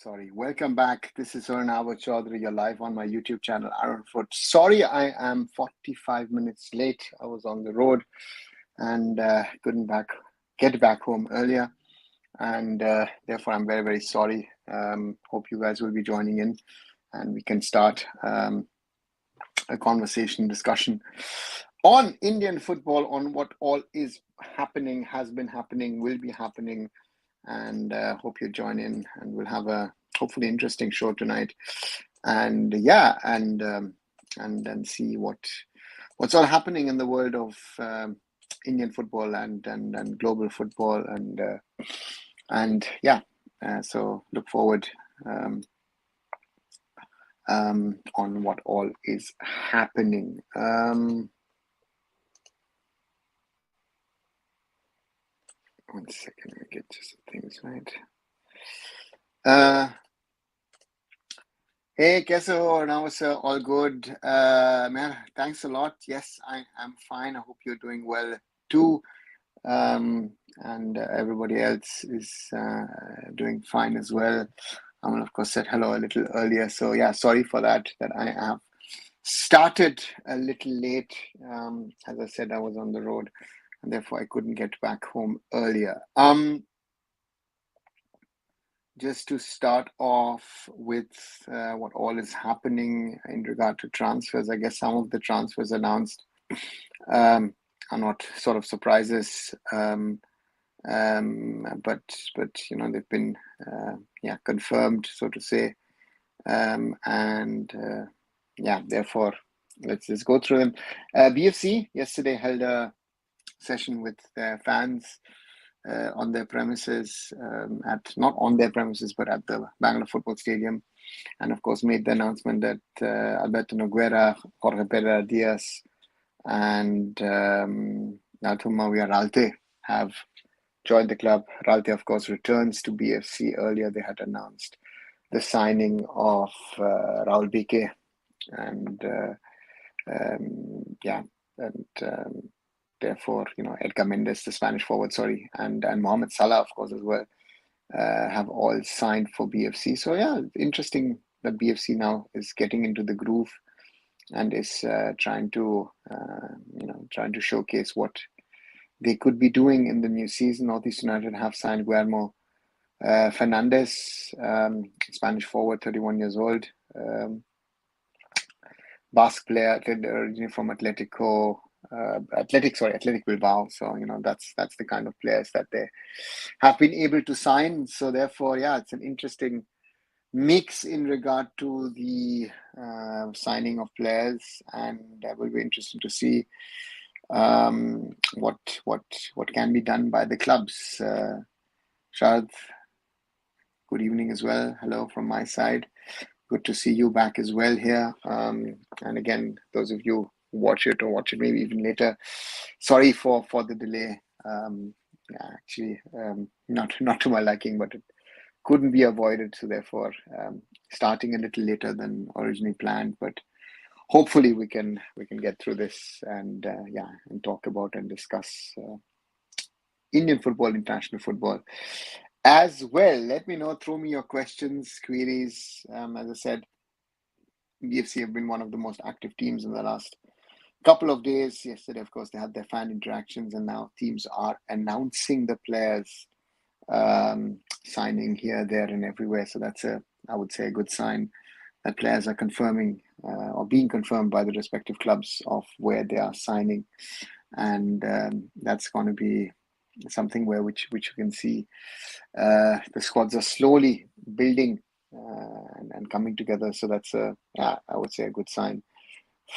Sorry. Welcome back. This is arunfoot Chaudhary. You're live on my YouTube channel, arunfoot. Sorry, I am 45 minutes late. I was on the road and couldn't get back home earlier, and therefore I'm very, very sorry. Hope you guys will be joining in, and we can start a conversation, discussion on Indian football, on what all is happening, has been happening, will be happening. And hope you join in, and we'll have a hopefully interesting show tonight. And and see what's all happening in the world of Indian football and global football, so look forward on what all is happening. One second, let me get just some things right. Hey, kaise ho? Now it's all good. Man, thanks a lot. Yes, I am fine. I hope you're doing well too. And everybody else is doing fine as well. I of course said hello a little earlier. So yeah, sorry for that I have started a little late. As I said, I was on the road, and therefore I couldn't get back home earlier. Just to start off with what all is happening in regard to transfers, I guess some of the transfers announced are not sort of surprises, but they've been confirmed, so to say, therefore let's just go through them. BFC yesterday held a session with their fans on their premises, not on their premises, but at the Bangalore Football Stadium, and of course made the announcement that Alberto Nogueira, Jorge Pereira Diaz, and Natuma Ralte have joined the club. Ralte, of course, returns to BFC. Earlier, they had announced the signing of Raul Bique and therefore, Edgar Mendes, the Spanish forward, and Mohamed Salah, of course, as well, have all signed for BFC. So yeah, interesting that BFC now is getting into the groove and is trying to showcase what they could be doing in the new season. Northeast United have signed Guillermo Fernandez, Spanish forward, 31 years old, Basque player, originally from Athletic Bilbao. So that's the kind of players that they have been able to sign. So therefore, yeah, it's an interesting mix in regard to the signing of players, and that will be interesting to see what can be done by the clubs. Shard, good evening as well. Hello from my side. Good to see you back as well here. And again, those of you who watch it maybe even later, sorry for the delay. Not to my liking, but it couldn't be avoided. So therefore, starting a little later than originally planned. But hopefully we can get through this and talk about and discuss Indian football, international football as well. Let me know, throw me your questions, queries. As I said, BFC have been one of the most active teams in the last couple of days. Yesterday, of course, they had their fan interactions, and now teams are announcing the players signing here, there, and everywhere. So that's I would say, a good sign that players are confirming or being confirmed by the respective clubs of where they are signing, and that's going to be something which you can see the squads are slowly building and coming together. So that's I would say, a good sign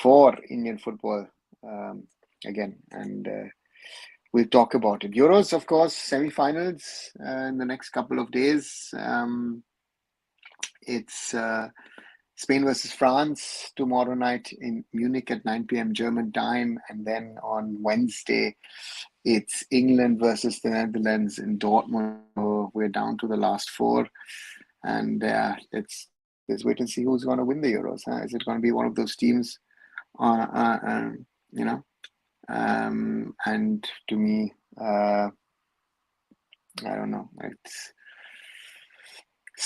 for Indian football again. And we'll talk about it. Euros, of course, semi-finals in the next couple of days. It's Spain versus France tomorrow night in Munich at 9 p.m. German time. And then on Wednesday, it's England versus the Netherlands in Dortmund. So we're down to the last four. And let's wait and see who's going to win the Euros. Is it going to be one of those teams? And to me, I don't know. It's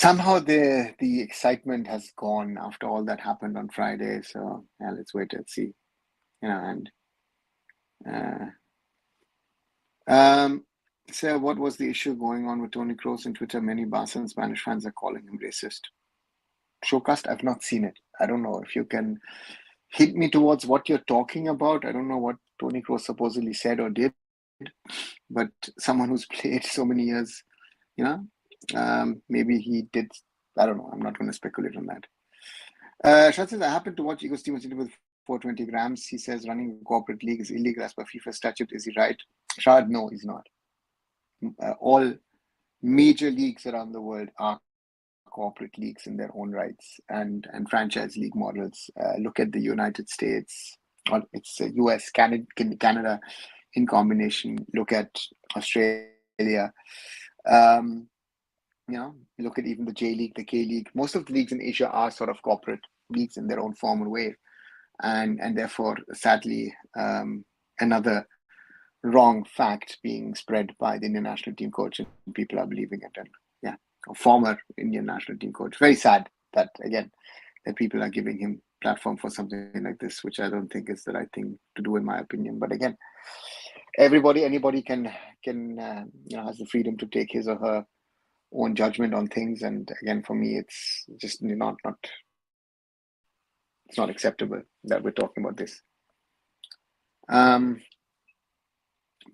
somehow the excitement has gone after all that happened on Friday. So yeah, let's wait and see. And uh, um, so what was the issue going on with Toni Kroos on Twitter? Many Barca and Spanish fans are calling him racist. Showcast, I've not seen it. I don't know if you can hit me towards what you're talking about. I don't know what Toni Kroos supposedly said or did, but someone who's played so many years, maybe he did. I don't know. I'm not going to speculate on that. Shad says, I happened to watch Igor Stevenson with 420 grams. He says running a corporate league is illegal as per FIFA statute. Is he right? Shad, no, he's not. All major leagues around the world are corporate leagues in their own rights and franchise league models. Look at the United States, or it's US, Canada in combination. Look at Australia. Look at even the J League, the K League. Most of the leagues in Asia are sort of corporate leagues in their own form and way, and therefore, sadly, another wrong fact being spread by the Indian national team coach, and people are believing it. And yeah, a former Indian national team coach. Very sad that people are giving him platform for something like this, which I don't think is the right thing to do, in my opinion. But again, anybody can has the freedom to take his or her own judgment on things. And again, for me, it's just not it's not acceptable that we're talking about this.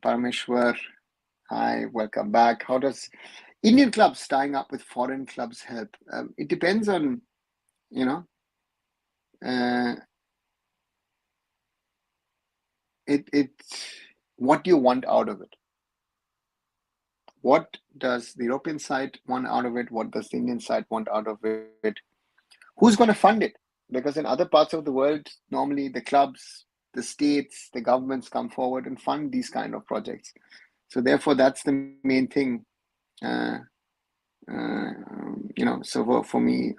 Parameshwar, hi, welcome back. How does Indian clubs tying up with foreign clubs help? It depends on, what do you want out of it? What does the European side want out of it? What does the Indian side want out of it? Who's going to fund it? Because in other parts of the world, normally the clubs, the states, the governments come forward and fund these kind of projects. So therefore, that's the main thing. So for me,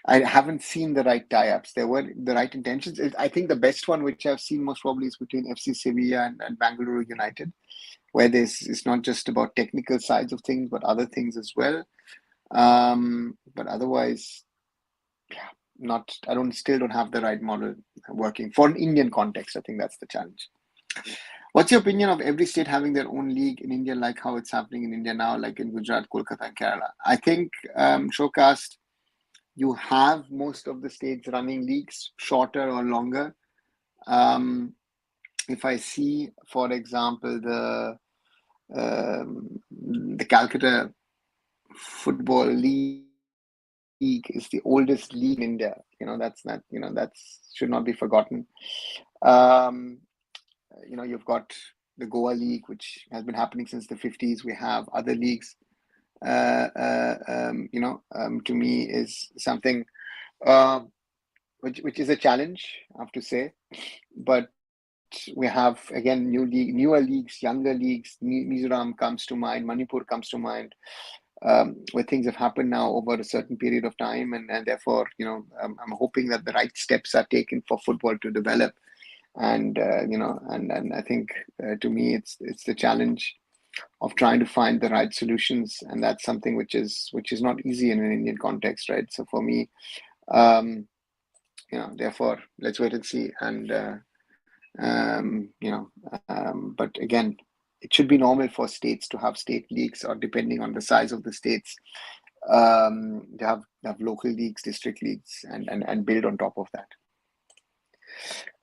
I haven't seen the right tie-ups. There were the right intentions. I think the best one, which I've seen most probably, is between FC Sevilla and Bangalore United, where it's not just about technical sides of things, but other things as well. But otherwise, still don't have the right model working for an Indian context. I think that's the challenge. What's your opinion of every state having their own league in India, like how it's happening in India now, like in Gujarat, Kolkata, and Kerala? I think, Showcast, you have most of the states running leagues, shorter or longer. If I see, for example, the Calcutta Football League is the oldest league in India. That should not be forgotten. You've got the Goa League, which has been happening since the 50s. We have other leagues. To me is something which is a challenge, I have to say. But we have, again, newer leagues, younger leagues. Mizoram comes to mind, Manipur comes to mind, where things have happened now over a certain period of time, and therefore, I'm hoping that the right steps are taken for football to develop. And I think, to me, it's the challenge of trying to find the right solutions, and that's something which is not easy in an Indian context, right? So for me, therefore, let's wait and see. And but again, it should be normal for states to have state leagues, or depending on the size of the states, to have local leagues, district leagues, and build on top of that.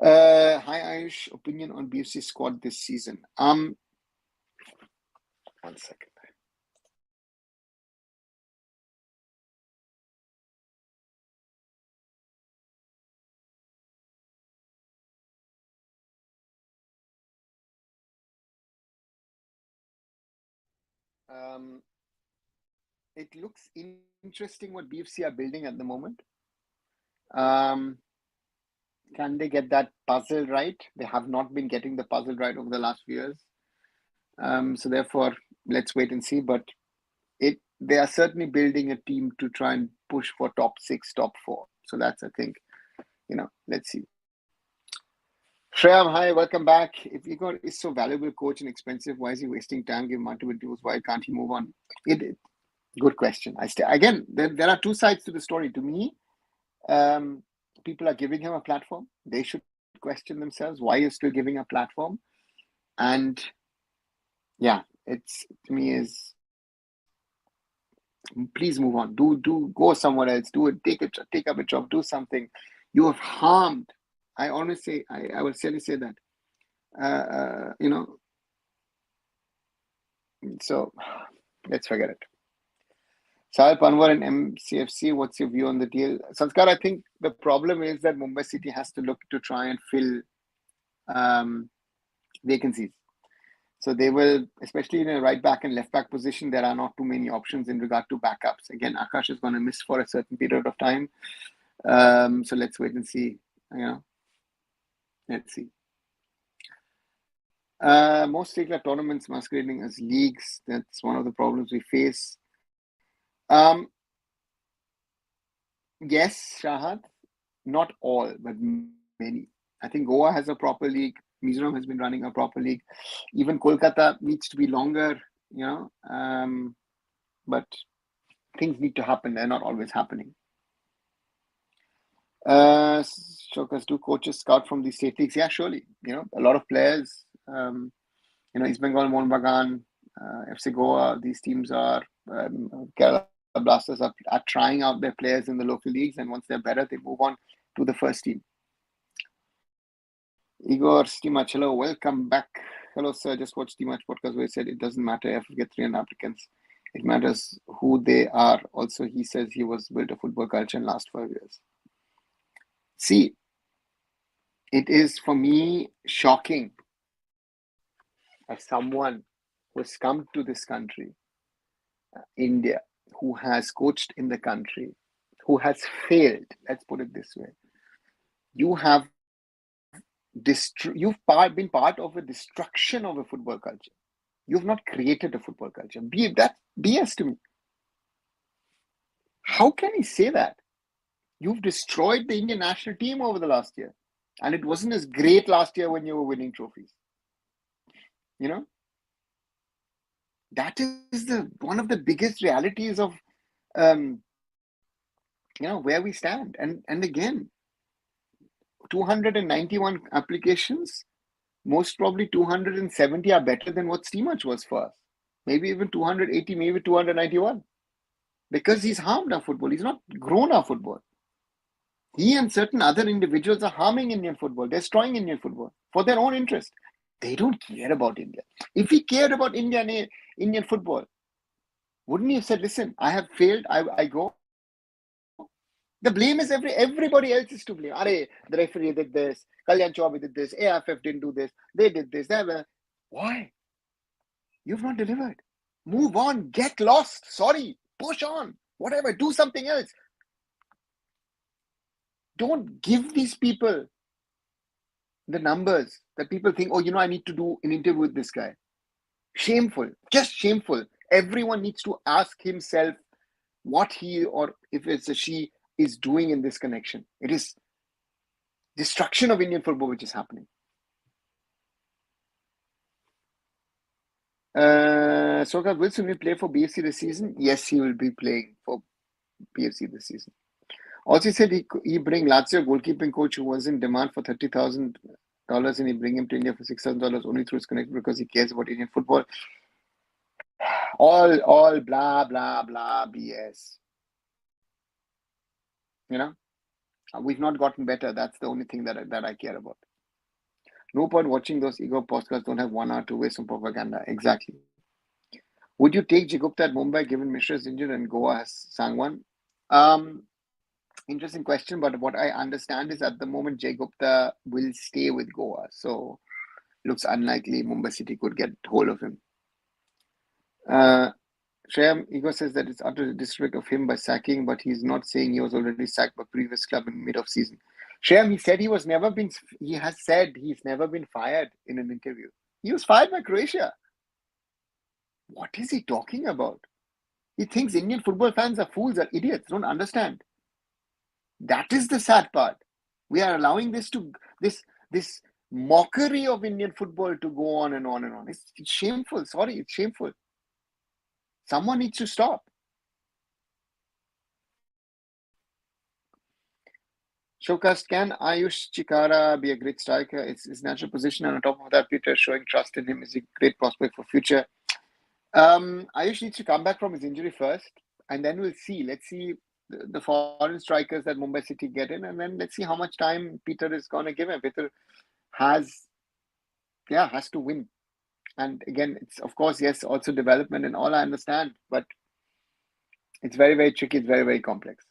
Hi Ayush, opinion on BFC squad this season. 1 second. It looks interesting what BFC are building at the moment. Can they get that puzzle right? They have not been getting the puzzle right over the last few years. So therefore, let's wait and see. But they are certainly building a team to try and push for top 6, top 4. So that's, I think, let's see. Shreyam, hi, welcome back. If Igor is so valuable coach and expensive, why is he wasting time? Give multiple interviews. Why can't he move on? Good question. Again, there are two sides to the story. To me, um, people are giving him a platform. They should question themselves why you're still giving a platform. And yeah, it's to me is please move on. Do go somewhere else. Do it. Take up a job. Do something. You have harmed. I honestly, I will certainly say that. You know, so let's forget it. Sahil Panwar and MCFC, what's your view on the deal? Sanskar, I think the problem is that Mumbai City has to look to try and fill vacancies. So they will, especially in a right back and left back position, there are not too many options in regard to backups. Again, Akash is going to miss for a certain period of time. So let's wait and see. Let's see. Most regular tournaments masquerading as leagues. That's one of the problems we face. Yes, Shahad. Not all, but many. I think Goa has a proper league. Mizoram has been running a proper league. Even Kolkata needs to be longer, but things need to happen. They're not always happening. Shokas, do coaches scout from these state leagues? Yeah, surely. A lot of players, East Bengal, Mohun Bagan, FC Goa, these teams are, Kerala Blasters are trying out their players in the local leagues, and once they're better, they move on to the first team. Igor Stimach, hello, welcome back. Hello, sir. Just watched Stimach podcast where he said it doesn't matter if you get 300 applicants. It matters who they are. Also, he says he was built a football culture in the last 5 years. See, it is for me shocking as someone who has come to this country, India, who has coached in the country, who has failed. Let's put it this way. You have you've been part of a destruction of a football culture. You've not created a football culture. That's BS to me. How can he say that? You've destroyed the Indian national team over the last year. And it wasn't as great last year when you were winning trophies. That is one of the biggest realities of where we stand. And again, 291 applications, most probably 270 are better than what Steamach was for us. Maybe even 280, maybe 291. Because he's harmed our football. He's not grown our football. He and certain other individuals are harming Indian football, destroying Indian football for their own interest. They don't care about India. If he cared about Indian football, wouldn't he have said, listen, I have failed, I go? The blame is everybody else is to blame. The referee did this, Kalyan Chaubey did this, AFF didn't do this, they did this. Why? You've not delivered. Move on, get lost. Sorry, push on, whatever, do something else. Don't give these people the numbers that people think, I need to do an interview with this guy. Shameful, just shameful. Everyone needs to ask himself what he, or if it's a she, is doing in this connection. It is destruction of Indian football which is happening. Soka, will Sunil play for BFC this season? Yes, he will be playing for BFC this season. Also, he said he bring Lazio goalkeeping coach who was in demand for $30,000 and he bring him to India for $6,000 only through his connection because he cares about Indian football. All blah blah blah BS. We've not gotten better. That's the only thing that I care about. No point watching those ego podcasts. Don't have 1 hour to waste on propaganda. Exactly. Would you take Jigupta at Mumbai given Mishra is injured and Goa has Sangwan? Interesting question, but what I understand is at the moment Jay Gupta will stay with Goa, so looks unlikely Mumbai City could get hold of him. Shreyam Ego says that it's utter disrespect of him by sacking, but he's not saying he was already sacked by previous club in mid of season. Shreyam, he said he has said he's never been fired in an interview. He was fired by Croatia. What is he talking about? He thinks Indian football fans are fools, are idiots, don't understand. That is the sad part. We are allowing this mockery of Indian football to go on and on and on. It's shameful. Sorry, it's shameful. Someone needs to stop. Showcast, can Ayush Chikara be a great striker? It's his natural position, and on top of that, Peter showing trust in him is a great prospect for future. Ayush needs to come back from his injury first, and then we'll see. Let's see the foreign strikers that Mumbai City get in, and then let's see how much time Peter is going to give him. Peter has to win. And again, it's of course, yes, also development and all I understand, but it's very, very tricky. It's very, very complex.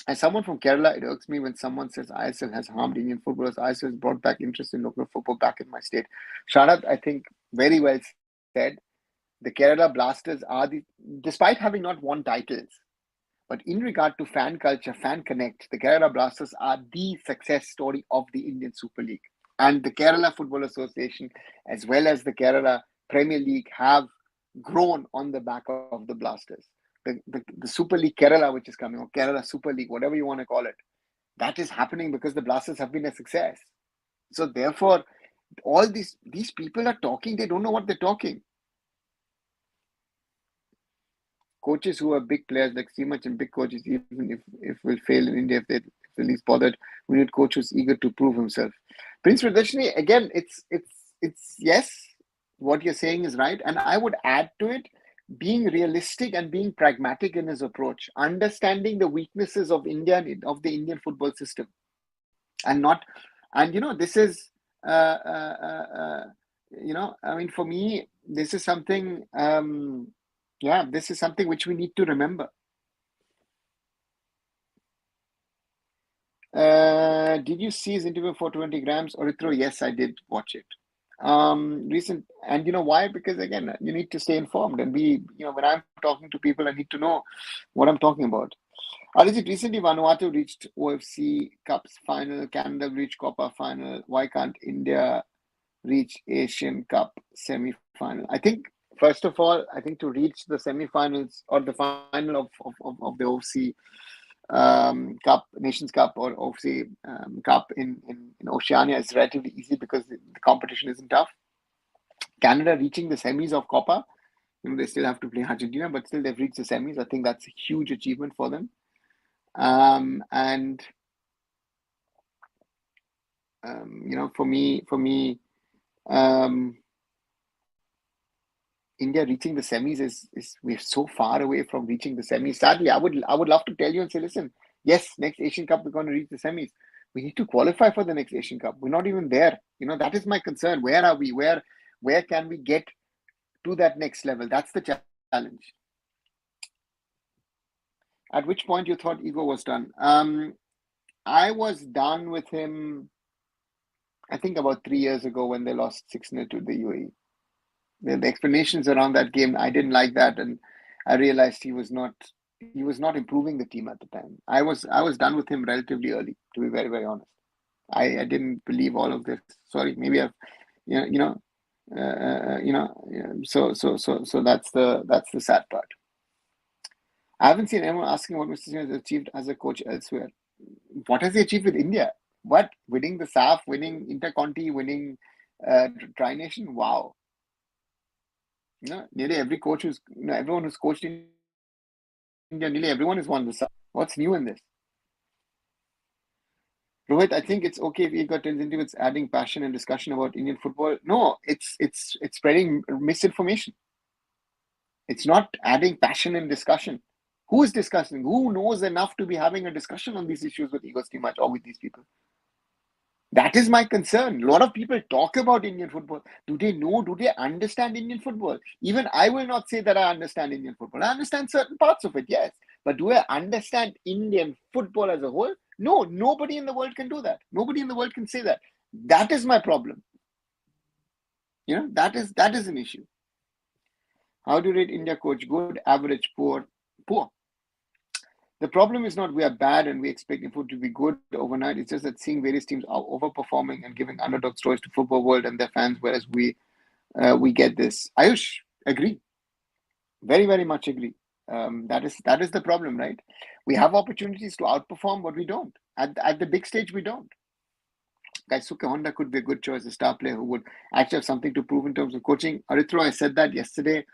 As someone from Kerala, it irks me when someone says ISL has harmed Indian footballers. ISL has brought back interest in local football back in my state. Sharad, I think, very well said. The Kerala Blasters are despite having not won titles, but in regard to fan culture, fan connect, the Kerala Blasters are the success story of the Indian Super League. And the Kerala Football Association, as well as the Kerala Premier League, have grown on the back of the Blasters. The Super League Kerala, which is coming, or Kerala Super League, whatever you want to call it, that is happening because the Blasters have been a success. So therefore, all these people are talking, they don't know what they're talking. Coaches who are big players like Seamach and big coaches, even if will fail in India, if they're least bothered, we need coach who's eager to prove himself. Prince Pradarshini, again, it's yes, what you're saying is right. And I would add to it, being realistic and being pragmatic in his approach, understanding the weaknesses of the Indian football system. This is I mean, for me, this is something this is something which we need to remember. Did you see his interview for 20 grams or through? Yes, I did watch it. Recent, and you know why? Because again, you need to stay informed and when I'm talking to people, I need to know what I'm talking about. Recently Vanuatu reached OFC Cups final, Canada reached Copa final. Why can't India reach Asian Cup semi-final? I think, first of all, to reach the semi-finals or the final of the OFC Cup, Nations Cup, or OFC Cup in Oceania is relatively easy because the competition isn't tough. Canada reaching the semis of Copa, they still have to play Argentina, but still they've reached the semis. I think that's a huge achievement for them. For me, India reaching the semis is we're so far away from reaching the semis. Sadly, I would love to tell you and say, listen, yes, next Asian Cup we're going to reach the semis. We need to qualify for the next Asian Cup. We're not even there. That is my concern. Where are we? Where can we get to that next level? That's the challenge. At which point you thought Ego was done? I was done with him, I think, about 3 years ago when they lost 6-0 to the UAE. The explanations around that game, I didn't like that, and I realized he was not improving the team at the time. I was done with him relatively early, to be very, very honest. I didn't believe all of this. Sorry, maybe I've so that's the sad part. I haven't seen anyone asking what Mr. Singh has achieved as a coach elsewhere. What has he achieved with India? What? Winning the SAF, winning Interconti, winning Tri-Nation? Wow. Nearly every coach everyone who's coached in India, nearly everyone has won the SAF. What's new in this? Rohit, I think it's okay if Ego turns into it's adding passion and discussion about Indian football. No, it's spreading misinformation. It's not adding passion and discussion. Who is discussing? Who knows enough to be having a discussion on these issues with Ego Steamach or with these people? That is my concern. A lot of people talk about Indian football. Do they know? Do they understand Indian football? Even I will not say that I understand Indian football. I understand certain parts of it, yes. But do I understand Indian football as a whole? No, nobody in the world can do that. Nobody in the world can say that. That is my problem. That is an issue. How do you rate India coach? Good, average, poor? Poor. The problem is not we are bad and we expect football to be good overnight. It's just that seeing various teams are overperforming and giving underdog stories to football world and their fans, whereas we get this. Ayush, agree. Very, very much agree. That is the problem, right? We have opportunities to outperform, but we don't. At the big stage, we don't. Kaisuke Honda could be a good choice, a star player who would actually have something to prove in terms of coaching. Arithro, I said that yesterday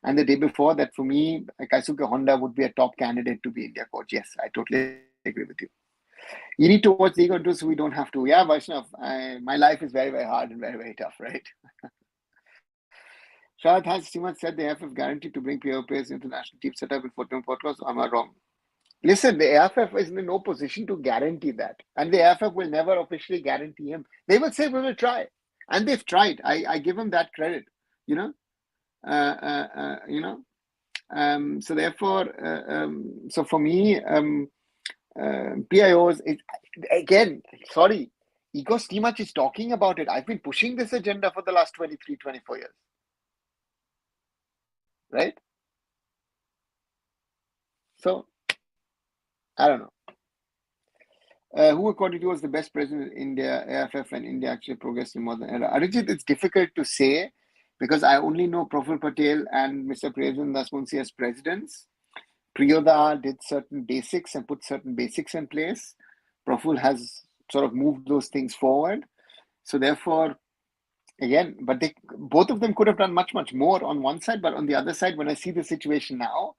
and the day before that for me, Kaisuke Honda would be a top candidate to be India coach. Yes, I totally agree with you. You need to watch the ego so we don't have to. Yeah, Vaishnav, my life is very, very hard and very, very tough, right? Shahad, has Simon said they have guaranteed to bring players into the national team setup in Fortnum podcast? Am I wrong? Listen, the AFF is in no position to guarantee that. And the AFF will never officially guarantee him. They will say, we will try. And they've tried. I give them that credit, you know. So therefore, so for me, PIOs, again, sorry, Ego Stimac is talking about it. I've been pushing this agenda for the last 23, 24 years. Right? So, I don't know. Who according to you was the best president in India, AFF and India actually progressed in modern era? Arijit, it's difficult to say because I only know Praful Patel and Mr. President Dasmunsi as presidents. Priyoda did certain basics and put certain basics in place. Praful has sort of moved those things forward. So therefore, again, but both of them could have done much, much more on one side. But on the other side, when I see the situation now,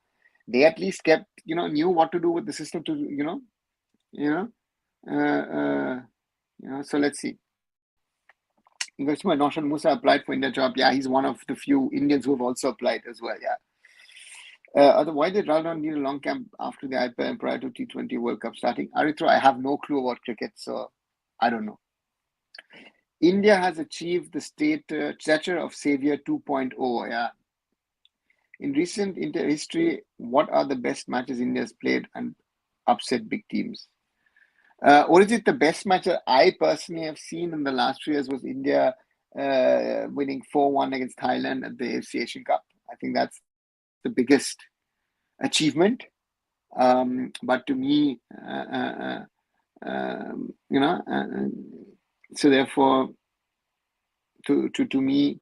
they at least kept, knew what to do with the system to, so let's see. Noshan Musa applied for India job. Yeah, he's one of the few Indians who have also applied as well. Yeah. Why did Raldan need a long camp after the IPL and prior to T20 World Cup starting? Arithro, I have no clue about cricket, so I don't know. India has achieved the stature of savior 2.0. Yeah. In recent history, what are the best matches India has played and upset big teams? Or is it the best match that I personally have seen in the last 3 years was India winning 4-1 against Thailand at the AFC Asian Cup? I think that's the biggest achievement. But to me, so therefore, to me,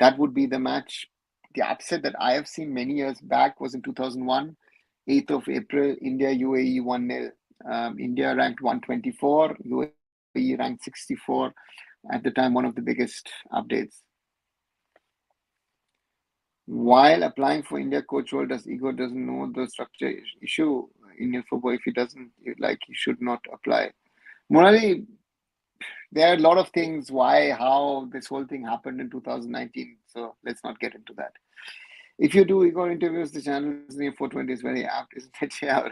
that would be the match. The upset that I have seen many years back was in 2001. 8th of April, India, UAE 1-0. India ranked 124, UAE ranked 64. At the time, one of the biggest updates. While applying for India coach role, does Ego doesn't know the structure issue Indian football? If he doesn't, he should not apply. Murali, there are a lot of things why, how this whole thing happened in 2019. So let's not get into that. If you do Ego interviews, the channel's name 420 is very apt, isn't it? Yeah.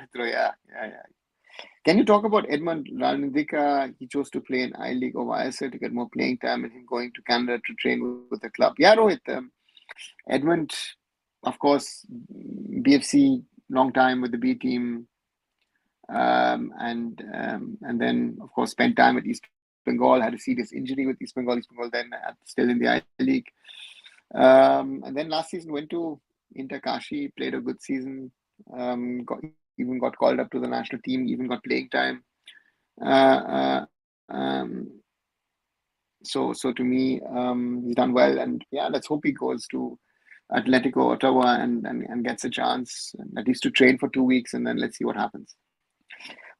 Can you talk about Edmund Ranadika? He chose to play in I-League or YSL to get more playing time and him going to Canada to train with the club. Yeah, Rohit. Edmund, of course, BFC, long time with the B team. And then, of course, spent time at East Bengal, had a serious injury with East Bengal. East Bengal then still in the I-League. And then last season went to Inter Kashi, played a good season, even got called up to the national team, even got playing time. So to me, he's done well, and yeah, let's hope he goes to Atletico Ottawa and gets a chance, at least to train for 2 weeks, and then let's see what happens.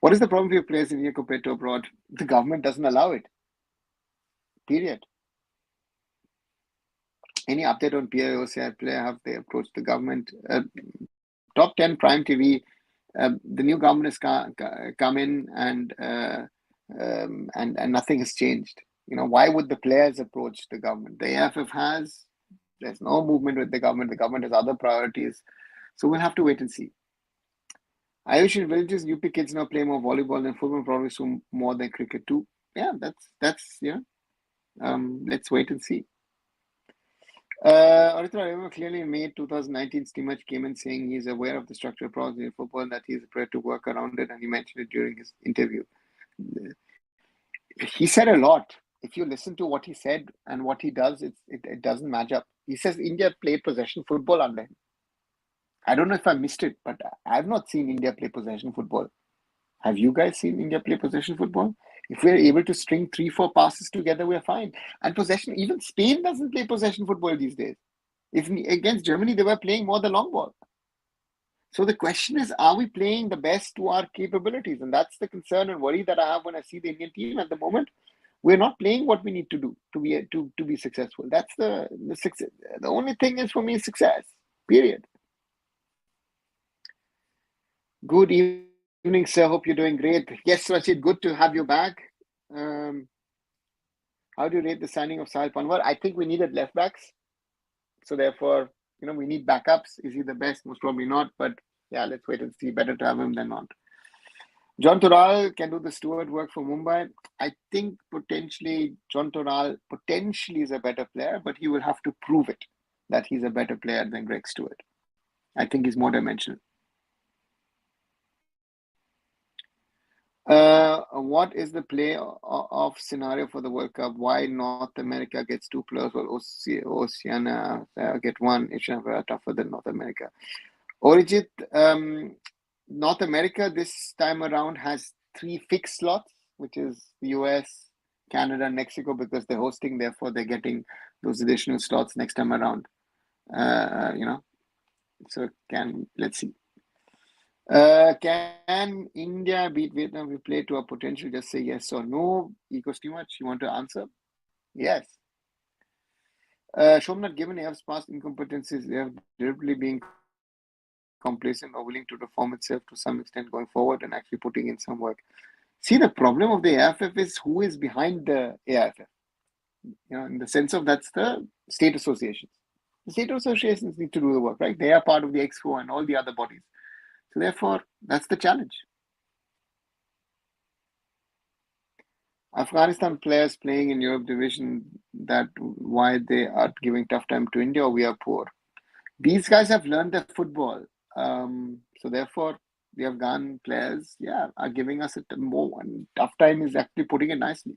What is the problem with your players in here compared to abroad? The government doesn't allow it. Period. Any update on PIOCI player? Have they approached the government? Top 10 Prime TV. The new government has come in and nothing has changed. Why would the players approach the government? The AFF has. There's no movement with the government. The government has other priorities. So we'll have to wait and see. Ayush, in villages, UP kids now play more volleyball than football, probably so more than cricket too. Yeah, that's let's wait and see. Arithra, I remember clearly in May 2019, Stimac came in saying he's aware of the structural problems in football and that he's prepared to work around it, and he mentioned it during his interview. He said a lot. If you listen to what he said and what he does, it doesn't match up. He says India played possession football under him. I don't know if I missed it, but I've not seen India play possession football. Have you guys seen India play possession football? If we're able to string 3-4 passes together, we're fine. And possession, even Spain doesn't play possession football these days. If against Germany, they were playing more the long ball. So the question is, are we playing the best to our capabilities? And that's the concern and worry that I have when I see the Indian team at the moment. We're not playing what we need to do to be successful. That's the success. The only thing is for me success. Period. Good evening, sir. Hope you're doing great. Yes, Rachid, good to have you back. Um, how do you rate the signing of Sahil Panwar? I think we needed left backs, so therefore, we need backups. Is he the best? Most probably not. But yeah, let's wait and see. Better to have him than not. John Toral can do the steward work for Mumbai. I think potentially John Toral potentially is a better player, but he will have to prove it that he's a better player than Greg Stewart. I think he's more dimensional. What is the play-off scenario for the World Cup? Why North America gets 2 players while Oceania get 1? Asia are tougher than North America. Orijit, North America this time around has 3 fixed slots, which is the US, Canada, and Mexico, because they're hosting. Therefore, they're getting those additional slots next time around. So let's see. Can India beat Vietnam? We play to our potential. Just say yes or no. Equals too much. You want to answer? Yes. Shomnath, given AF's past incompetencies, they have deliberately been complacent or willing to reform itself to some extent going forward and actually putting in some work. See, the problem of the AFF is who is behind the AFF. In the sense of that's the state associations. The state associations need to do the work, right? They are part of the Expo and all the other bodies. So therefore, that's the challenge. Afghanistan players playing in Europe division, that why they are giving tough time to India, or we are poor. These guys have learned their football. So therefore, the Afghan players, are giving us a more tough time is actually putting it nicely.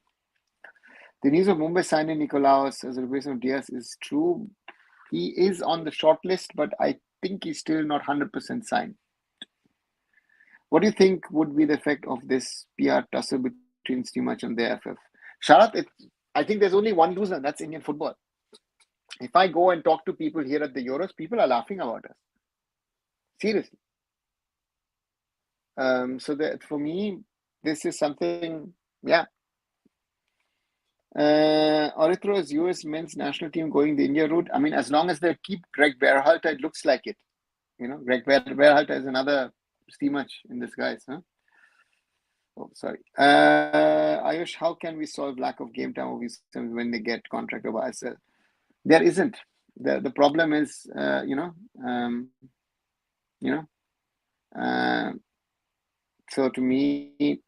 The news of Mumbai signing Nikolaos as a replacement of Diaz is true. He is on the short list, but I think he's still not 100% signed. What do you think would be the effect of this PR tussle between Steamach and the AFF? Sharath, I think there's only one loser, and that's Indian football. If I go and talk to people here at the Euros, people are laughing about us. Seriously. So that for me, this is something, Orithro's US men's national team going the India route. I mean, as long as they keep Greg Berhalter, it looks like it. Greg Berhalter is another Steamach in disguise, huh? Oh, sorry. Ayush, how can we solve lack of game time when they get contracted by ISL? There isn't. The problem is, so to me,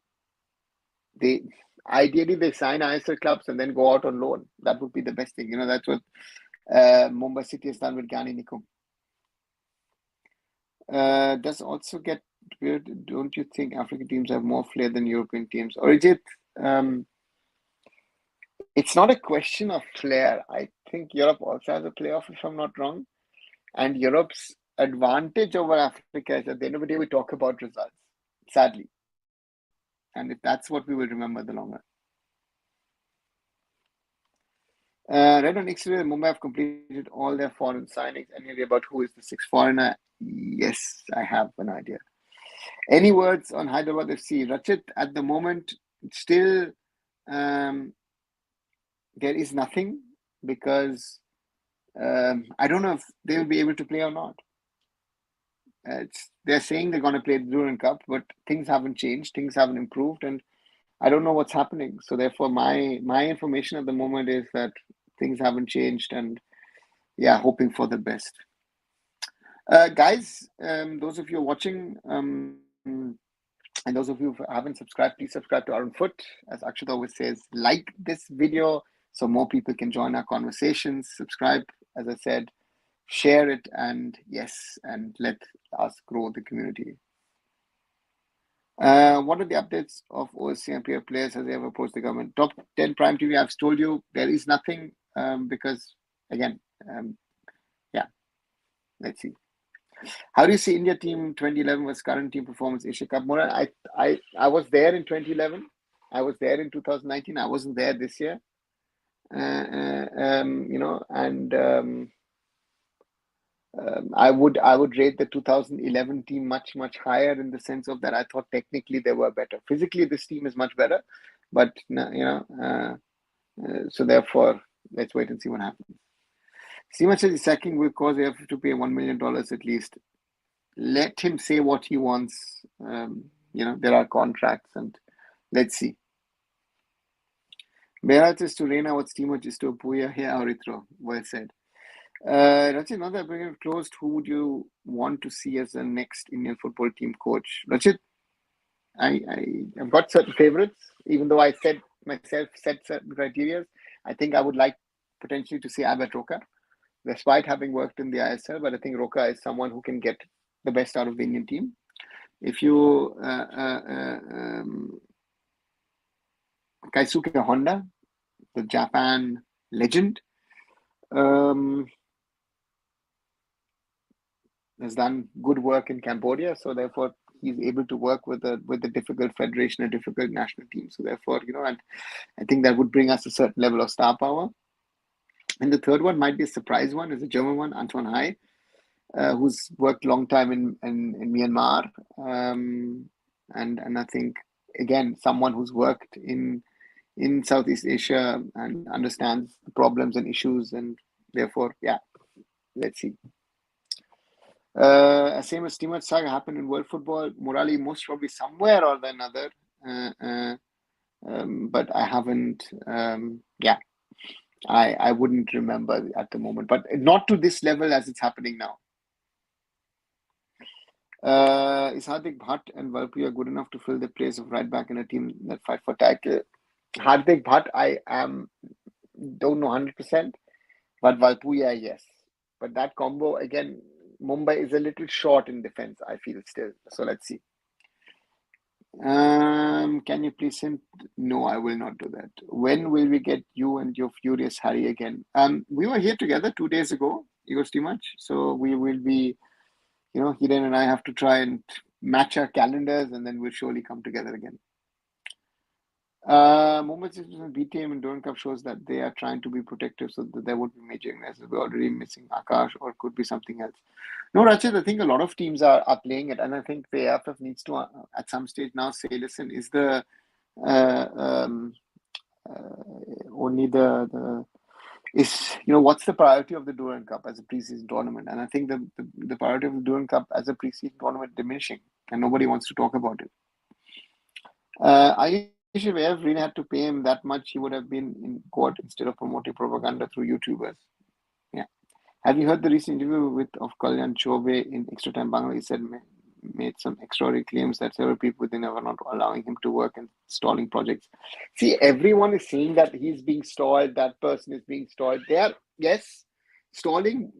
ideally they sign ISL clubs and then go out on loan. That would be the best thing. That's what Mumbai City has done with Gani Nikum. Does also get weird. Don't you think African teams have more flair than European teams? Orijit, it's not a question of flair. I think Europe also has a playoff, if I'm not wrong. And Europe's advantage over Africa is at the end of the day, we talk about results, sadly. And if that's what we will remember the long run. Read on X-ray, Mumbai have completed all their foreign signings. Any idea about who is the 6th foreigner? Yes, I have an idea. Any words on Hyderabad FC? Rachit, at the moment, still there is nothing because I don't know if they will be able to play or not. They're saying they're going to play the Durand Cup, but things haven't changed, things haven't improved, and I don't know what's happening. So therefore, my information at the moment is that things haven't changed, and hoping for the best. Guys, those of you watching, and those of you who haven't subscribed, please subscribe to Arunfoot. As Akshat always says, like this video so more people can join our conversations. Subscribe, as I said, share it, and let us grow the community. What are the updates of OSCMPF players? Has they ever approached the government? Top 10 Prime TV, I've told you there is nothing because, again, let's see. How do you see India team 2011 versus current team performance Asia Cup? Moran, I was there in 2011. I was there in 2019. I wasn't there this year. I would rate the 2011 team much higher in the sense of that I thought technically they were better. Physically, this team is much better, but so therefore let's wait and see what happens. Seema says he's sacking because we have to pay $1 million at least. Let him say what he wants. There are contracts, and let's see. Berat is to Reina what Timo is to Puya here, Aurithro. Well said. Rachit, now that we're closed, who would you want to see as the next Indian football team coach? Rachit, I've got certain favorites, even though I set certain criteria. I think I would like potentially to see Abhat Roka, despite having worked in the ISL, but I think Roka is someone who can get the best out of the Indian team. If you Kaisuke Honda, the Japan legend, has done good work in Cambodia, so therefore he's able to work with a difficult federation, a difficult national team. So therefore, and I think that would bring us a certain level of star power. And the third one might be a surprise one, is a German one, Anton Hai, who's worked a long time in Myanmar, and I think again someone who's worked in Southeast Asia and understands the problems and issues, and therefore, yeah, let's see. Same as Timur Saga happened in world football. Murali most probably somewhere or another, but I haven't. I wouldn't remember at the moment, but not to this level as it's happening now. Is Hardik Bhatt and Valpuya good enough to fill the place of right back in a team that fight for title? Hardik Bhatt, I don't know 100%, but Valpuya, yes. But that combo, again, Mumbai is a little short in defense, I feel still. So let's see. Can you please send? No, I will not do that. When will we get you and your furious Harry again? We were here together 2 days ago. It was too much. So we will be, Hiren and I have to try and match our calendars, and then we'll surely come together again. Mumbai 6% BTM in Durand Cup shows that they are trying to be protective, so that there would be major illnesses. We're already missing Akash, or could be something else. No, Rachit, I think a lot of teams are playing it, and I think the AFF needs to, at some stage now, say, listen, is the only the is what's the priority of the Durand Cup as a preseason tournament? And I think the priority of the Durand Cup as a preseason tournament diminishing, and nobody wants to talk about it. I if we really had to pay him that much, he would have been in court instead of promoting propaganda through YouTubers. Yeah. Have you heard the recent interview of Kalyan Chobe in Extra Time Bangla? He said made some extraordinary claims that several people within were not allowing him to work and stalling projects. See, everyone is saying that he's being stalled, that person is being stalled. They are, yes, stalling,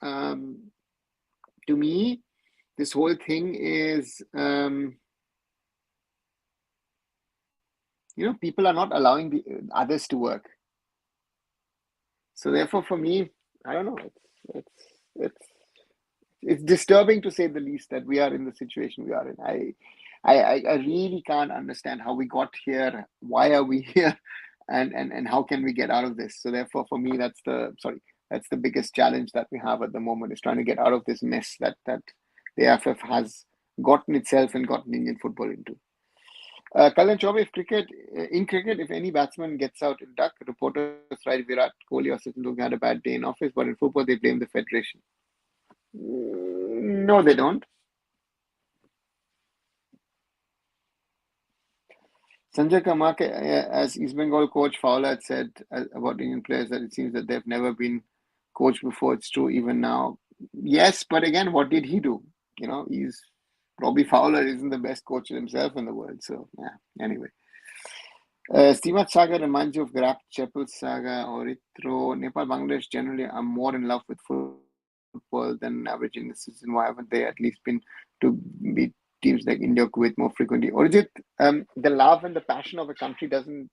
to me, this whole thing is people are not allowing the others to work. So therefore, for me, I don't know. It's disturbing to say the least that we are in the situation we are in. I really can't understand how we got here. Why are we here? And how can we get out of this? So therefore, for me, that's the biggest challenge that we have at the moment, is trying to get out of this mess that the AFF has gotten itself and gotten Indian football into. Kalyan Chaubey, in cricket, if any batsman gets out in duck, reporters write Virat Kohli or Sachin Tendulkar had a bad day in office, but in football they blame the federation. No, they don't. Sanjay Kamake, as East Bengal coach, Fowler had said about Indian players that it seems that they've never been coached before. It's true even now. Yes, but again, what did he do? He's Robbie Fowler isn't the best coach himself in the world. So, yeah, anyway. Steamat Saga reminds you of Grab Chapel's saga or Itro. Nepal, Bangladesh generally are more in love with football than average in the season. Why haven't they at least been to beat teams like India, Kuwait more frequently? Or is it the love and the passion of a country doesn't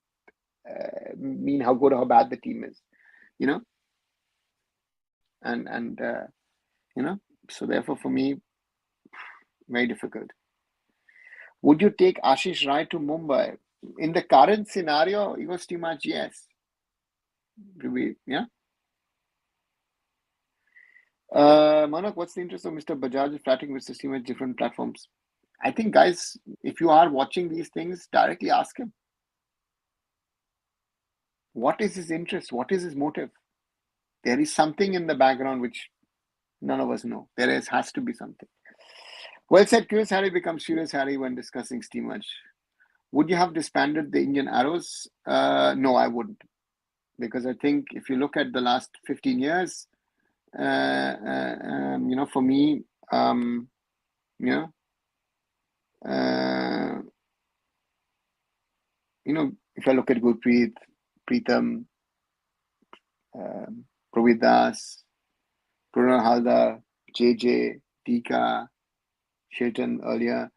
mean how good or how bad the team is, And so therefore for me, very difficult. Would you take Ashish Rai to Mumbai? In the current scenario, it was too much, yes. Yeah. Manak, what's the interest of Mr. Bajaj flirting with system at different platforms? I think, guys, if you are watching these things, directly ask him. What is his interest? What is his motive? There is something in the background which none of us know. Has to be something. Well said, Curious Harry becomes Furious Harry when discussing steam match. Would you have disbanded the Indian Arrows? No, I wouldn't. Because I think if you look at the last 15 years, for me, you know, uh, if I look at Gurpreet, Preetham, Pravid Das, Prunal Halda, JJ, Tika, Shilton earlier,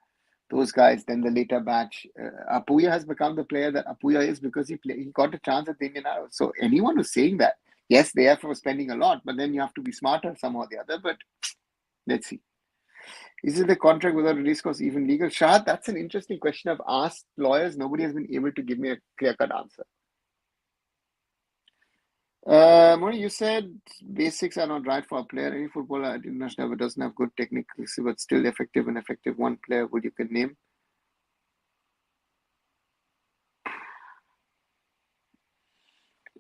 those guys, then the later batch. Apuya has become the player that Apuya is because he got a chance at the Indian Arrows. So anyone who's saying that, yes, they are for spending a lot, but then you have to be smarter somehow or the other. But let's see. Is it the contract without release clause even legal? Shahad, that's an interesting question. I've asked lawyers. Nobody has been able to give me a clear-cut answer. Moni, you said basics are not right for a player. Any footballer at international level doesn't have good technical, but still effective and effective. One player would you can name?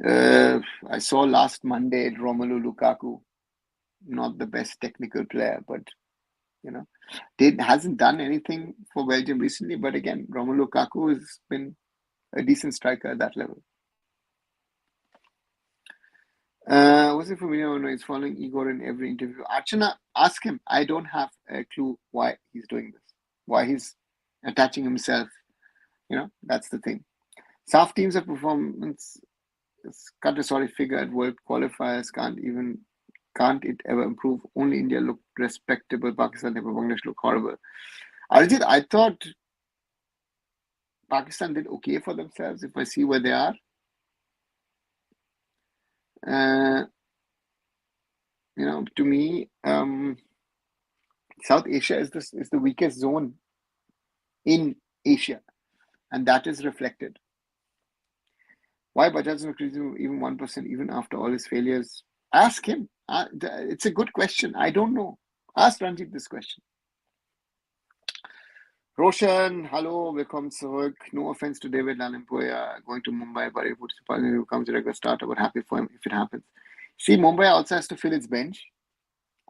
I saw last Monday Romelu Lukaku, not the best technical player, but hasn't done anything for Belgium recently. But again, Romelu Lukaku has been a decent striker at that level. What's it for me? He's following Igor in every interview. Archana, ask him. I don't have a clue why he's doing this, why he's attaching himself. That's the thing. South teams of performance cut a solid figure at world qualifiers. Can't it ever improve? Only India looked respectable. Pakistan and Bangladesh look horrible. Arijit, I thought Pakistan did okay for themselves if I see where they are. To me, South Asia is the weakest zone in Asia, and that is reflected. Why Bajaj is not increasing even 1%, even after all his failures? Ask him. It's a good question. I don't know. Ask Ranjit this question. Roshan, hello, willkommen zurück. No offense to David Lalimpoya going to Mumbai, but if he becomes a regular starter, but happy for him if it happens. See, Mumbai also has to fill its bench.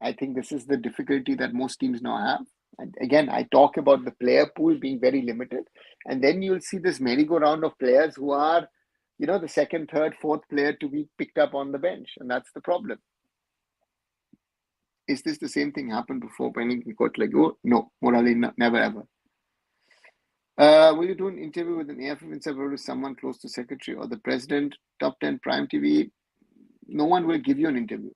I think this is the difficulty that most teams now have. And again, I talk about the player pool being very limited. And then you'll see this merry-go-round of players who are, the second, third, fourth player to be picked up on the bench. And that's the problem. Is this the same thing happened before when he got like, oh, no, morally, never ever. Will you do an interview with an AFF insider to someone close to secretary or the president, top 10 Prime TV? No one will give you an interview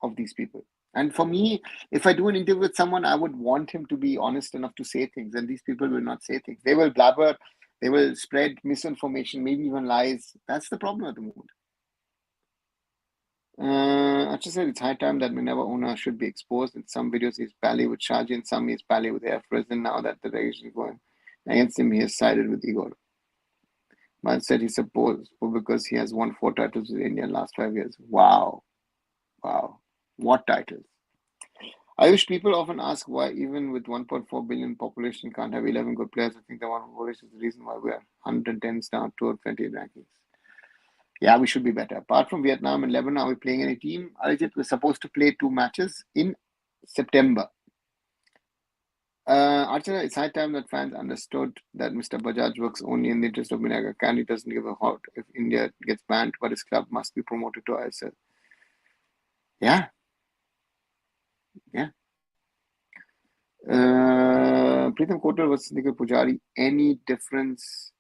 of these people. And for me, if I do an interview with someone, I would want him to be honest enough to say things. And these people will not say things. They will blabber. They will spread misinformation, maybe even lies. That's the problem at the moment. I just said it's high time that Minerva owner should be exposed. In some videos, he's pally with Shaji, in some he's pally with AF President. Now that the regulation is going against him, he has sided with Igor. Man said he's supposed because he has won 4 titles with India in the last 5 years. Wow. What titles? Ayush, people often ask why even with 1.4 billion population can't have 11 good players. I think the one of is the reason why we are 110s down to 20 rankings. Yeah, we should be better. Apart from Vietnam and Lebanon, are we playing any team? Arijit, we're supposed to play 2 matches in September. Archana, it's high time that fans understood that Mr. Bajaj works only in the interest of Minaga. Candid doesn't give a hoot if India gets banned, but his club must be promoted to ISL. Yeah. Preetham Kotal versus Nikhil Pujari. Any difference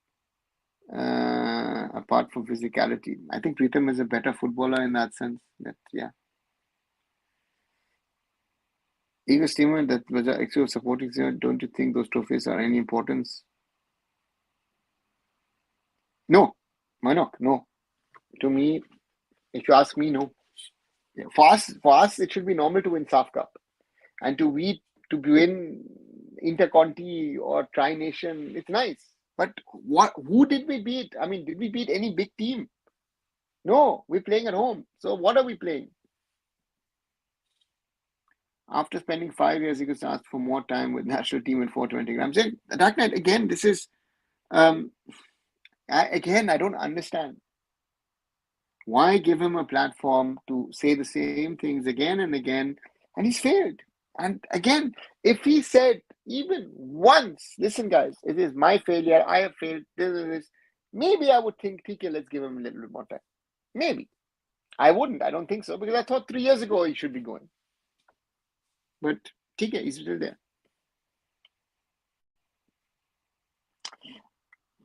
apart from physicality? I think Preetham is a better footballer in that sense. Ego statement that was actually supporting. Don't you think those trophies are any importance? No, Manok, no. To me, if you ask me, no. For us, it should be normal to win SAF Cup, and to win Interconti or Tri Nation. It's nice. But who did we beat? I mean, did we beat any big team? No, we're playing at home. So what are we playing? After spending 5 years, he could ask for more time with national team in 420 grams. And Dark Knight, again, this is, I don't understand. Why give him a platform to say the same things again and again? And he's failed. And again, if he said even once, listen, guys, it is my failure, I have failed, this, maybe I would think, okay, let's give him a little bit more time. Maybe. I wouldn't. I don't think so, because I thought 3 years ago he should be going. But okay, he's still there.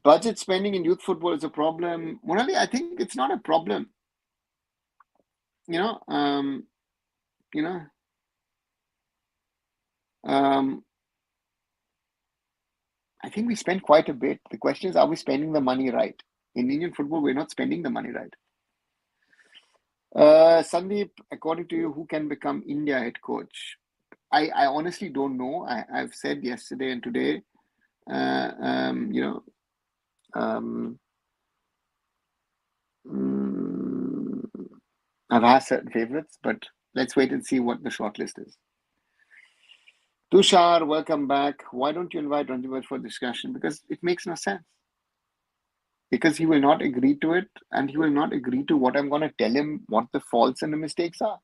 Budget spending in youth football is a problem. Morally, I think it's not a problem. You know, I think we spend quite a bit. The question is, are we spending the money right? In Indian football, we're not spending the money right. Sandeep, according to you, who can become India head coach? I honestly don't know. I've said yesterday and today, I've asked certain favorites, but let's wait and see what the shortlist is. Tushar, welcome back. Why don't you invite Ranjibat for discussion? Because it makes no sense. Because he will not agree to it, and he will not agree to what I'm going to tell him, what the faults and the mistakes are.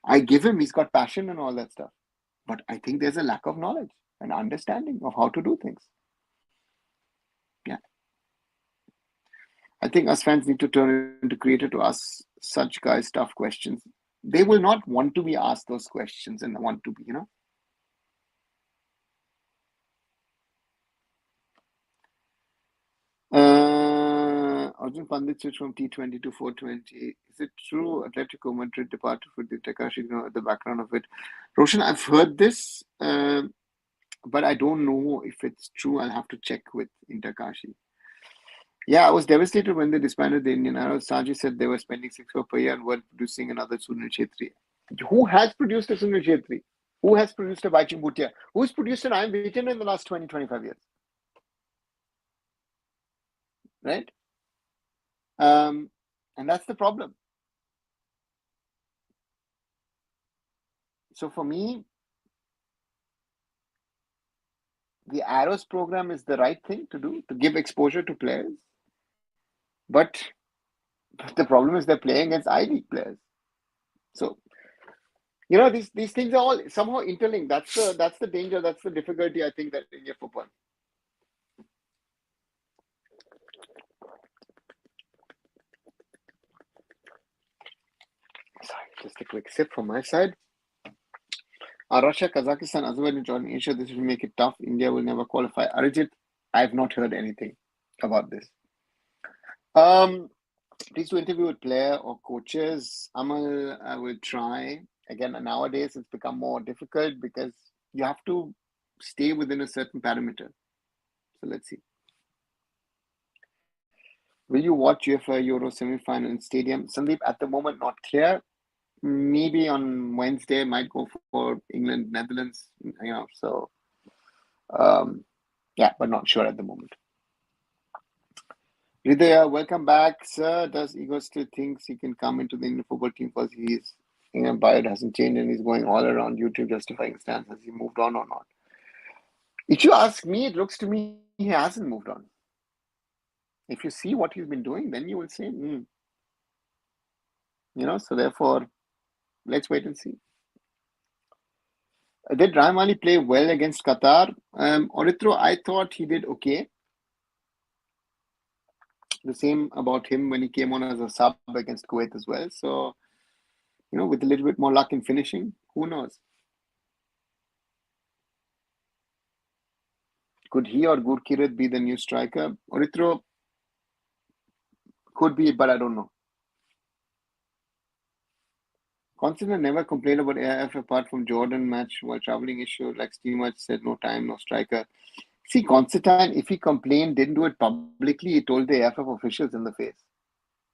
I give him, he's got passion and all that stuff. But I think there's a lack of knowledge and understanding of how to do things. Yeah. I think us fans need to turn into creator to ask such guys tough questions. They will not want to be asked those questions and want to be, Arjun Pandit switched from T20 to 420. Is it true Atletico Madrid departed for the Takashi, the background of it? Roshan, I've heard this, but I don't know if it's true. I'll have to check with Intakashi. Yeah, I was devastated when they disbanded the Indian Arrows. Saji said they were spending 6 crore per year and weren't producing another Sunil Chetri. Who has produced a Sunil Chetri? Who has produced a Baichung Bhutia? Who's produced an Ian Vijayan in the last 20, 25 years? Right? And that's the problem. So for me, the Arrows program is the right thing to do, to give exposure to players. But the problem is they're playing against I-League players. So, these things are all somehow interlinked. That's the danger, that's the difficulty, I think, that India football. Sorry, just a quick sip from my side. Russia, Kazakhstan, Azerbaijan, Jordan, Asia, this will make it tough. India will never qualify. Arijit, I have not heard anything about this. Please do interview with player or coaches. Amal, I will try. Again, nowadays it's become more difficult because you have to stay within a certain parameter. So let's see. Will you watch UEFA EURO semi-final in stadium? Sandeep, at the moment, not clear. Maybe on Wednesday, might go for England, Netherlands, so but not sure at the moment. Hridaya, welcome back, sir. Does Igor still thinks he can come into the Indian football team because his bio hasn't changed and he's going all around YouTube justifying stance? Has he moved on or not? If you ask me, it looks to me he hasn't moved on. If you see what he's been doing, then you will say, so therefore, let's wait and see. Did Rahmani play well against Qatar? Orithro, I thought he did okay. The same about him when he came on as a sub against Kuwait as well. So, with a little bit more luck in finishing, who knows? Could he or Gurkirat be the new striker? Orithro, could be, but I don't know. Constantine never complained about AIF apart from Jordan match while traveling issue. Like Steamer said, no time, no striker. See, Constantine, if he complained, didn't do it publicly, he told the AFF officials in the face.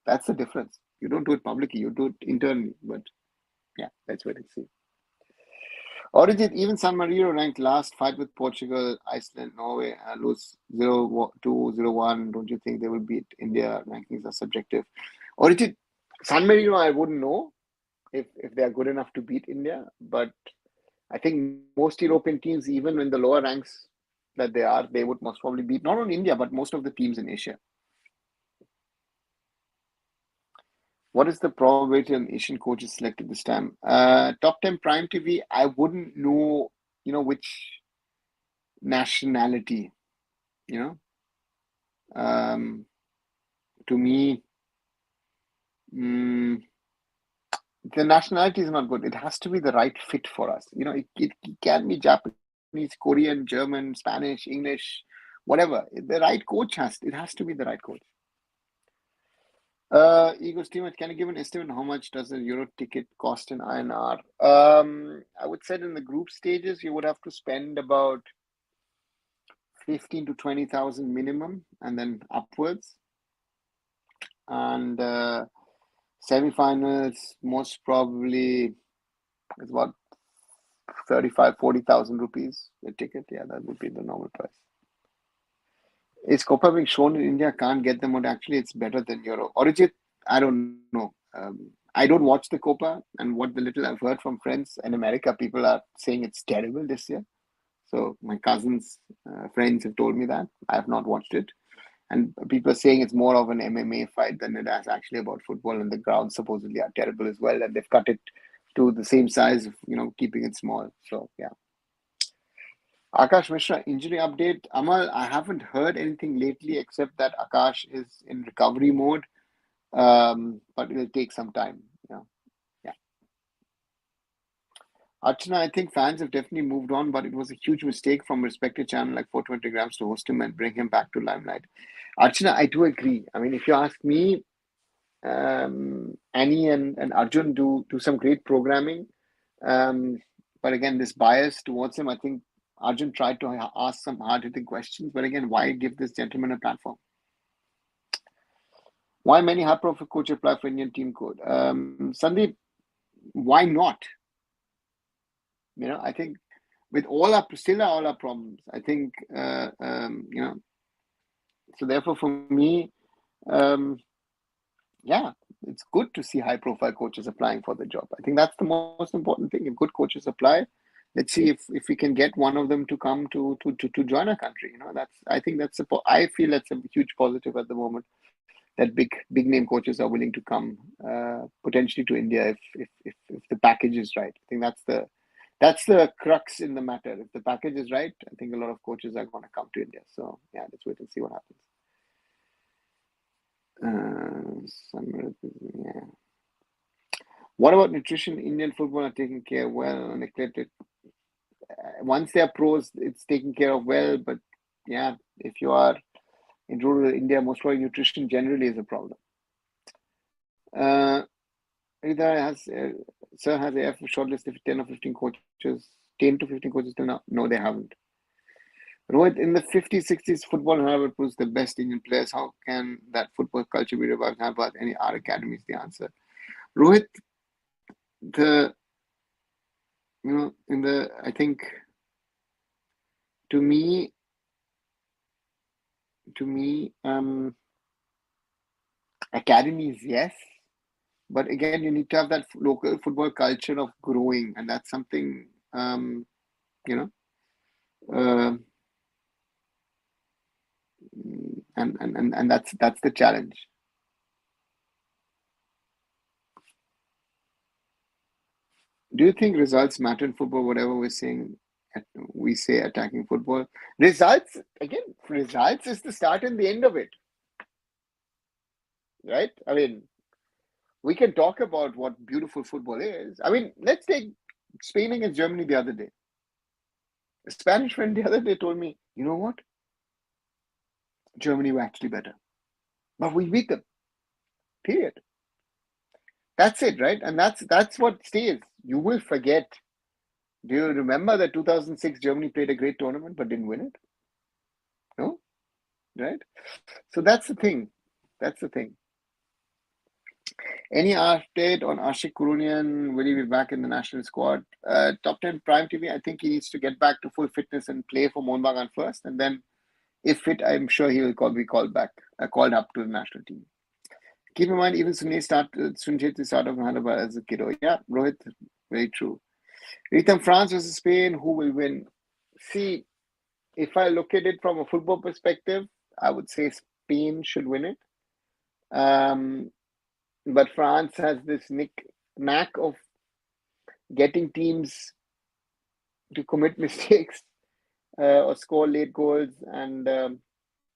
That's the difference. You don't do it publicly, you do it internally. But yeah, let's wait and see. Origin, even San Marino ranked last, fight with Portugal, Iceland, Norway, lose 0-2, 0-1. Don't you think they will beat India? Rankings are subjective. Origin, San Marino, I wouldn't know if they are good enough to beat India, but I think most European teams, even in the lower ranks that they are, they would most probably beat not only India, but most of the teams in Asia. What is the probability an Asian coach is selected this time? Top 10 Prime TV, I wouldn't know, which nationality, you know. To me, the nationality is not good. It has to be the right fit for us. It can be Japanese, Korean, German, Spanish, English, whatever. The right coach it has to be the right coach. Ego Steamer, can you give an estimate how much does a Euro ticket cost in INR? I would say in the group stages, you would have to spend about 15 to 20,000 minimum, and then upwards. And semifinals, most probably, it's about 40,000 rupees a ticket. Yeah, that would be the normal price. Is Copa being shown in India? Can't get them out. Actually, it's better than Euro. Origin, I don't know. I don't watch the Copa, and what the little I've heard from friends in America, people are saying it's terrible this year. So my cousins, friends have told me that. I have not watched it. And people are saying it's more of an MMA fight than it is actually about football, and the grounds supposedly are terrible as well. And they've cut it to the same size, keeping it small. So, yeah. Akash Mishra, injury update. Amal, I haven't heard anything lately except that Akash is in recovery mode, but it'll take some time. Yeah. Archana, I think fans have definitely moved on, but it was a huge mistake from a respected channel like 420 grams to host him and bring him back to limelight. Archana, I do agree. I mean, if you ask me, Annie and Arjun do some great programming. But again, this bias towards him, I think Arjun tried to ask some hard-hitting questions. But again, why give this gentleman a platform? Why many high-profile coaches apply for Indian team code? Sandeep, why not? I think with all our problems, I think, so therefore for me, yeah, it's good to see high-profile coaches applying for the job. I think that's the most important thing. If good coaches apply, let's see if we can get one of them to come to join our country. I feel that's a huge positive at the moment, that big name coaches are willing to come potentially to India if the package is right. I think that's the crux in the matter. If the package is right, I think a lot of coaches are going to come to India. So yeah, let's wait and see what happens. Yeah. What about nutrition? Indian football are taking care well, neglected. Once they are pros, it's taken care of well. But yeah, if you are in rural India, most probably nutrition generally is a problem. Sir, has AF shortlisted 10 or 15 coaches? 10 to 15 coaches till now? No, they haven't. Rohit, in the 50s, 60s, football, however, proves the best Indian players. How can that football culture be revived? How about any art academies? The answer. Rohit, I think, to me, academies, yes. But again, you need to have that local football culture of growing, and that's something, and that's the challenge. Do you think results matter in football? Whatever we say attacking football. Results is the start and the end of it, right? I mean, we can talk about what beautiful football is. I mean, let's take Spain against Germany the other day. A Spanish friend the other day told me, you know what? Germany were actually better, but we beat them. Period. That's it, right? And that's what stays. You will forget. Do you remember that 2006 Germany played a great tournament but didn't win it? No, right? So that's the thing. Any update on Ashik Kurunian? Will he be back in the national squad? Top 10 Prime TV, I think he needs to get back to full fitness and play for Mohun Bagan first. And then, if fit, I'm sure he will be called up to the national team. Keep in mind, even Sunjeti started from Hyderabad as a kiddo. Yeah, Rohit, very true. Rhythm, France versus Spain, who will win? See, if I look at it from a football perspective, I would say Spain should win it. But France has this knack of getting teams to commit mistakes or score late goals and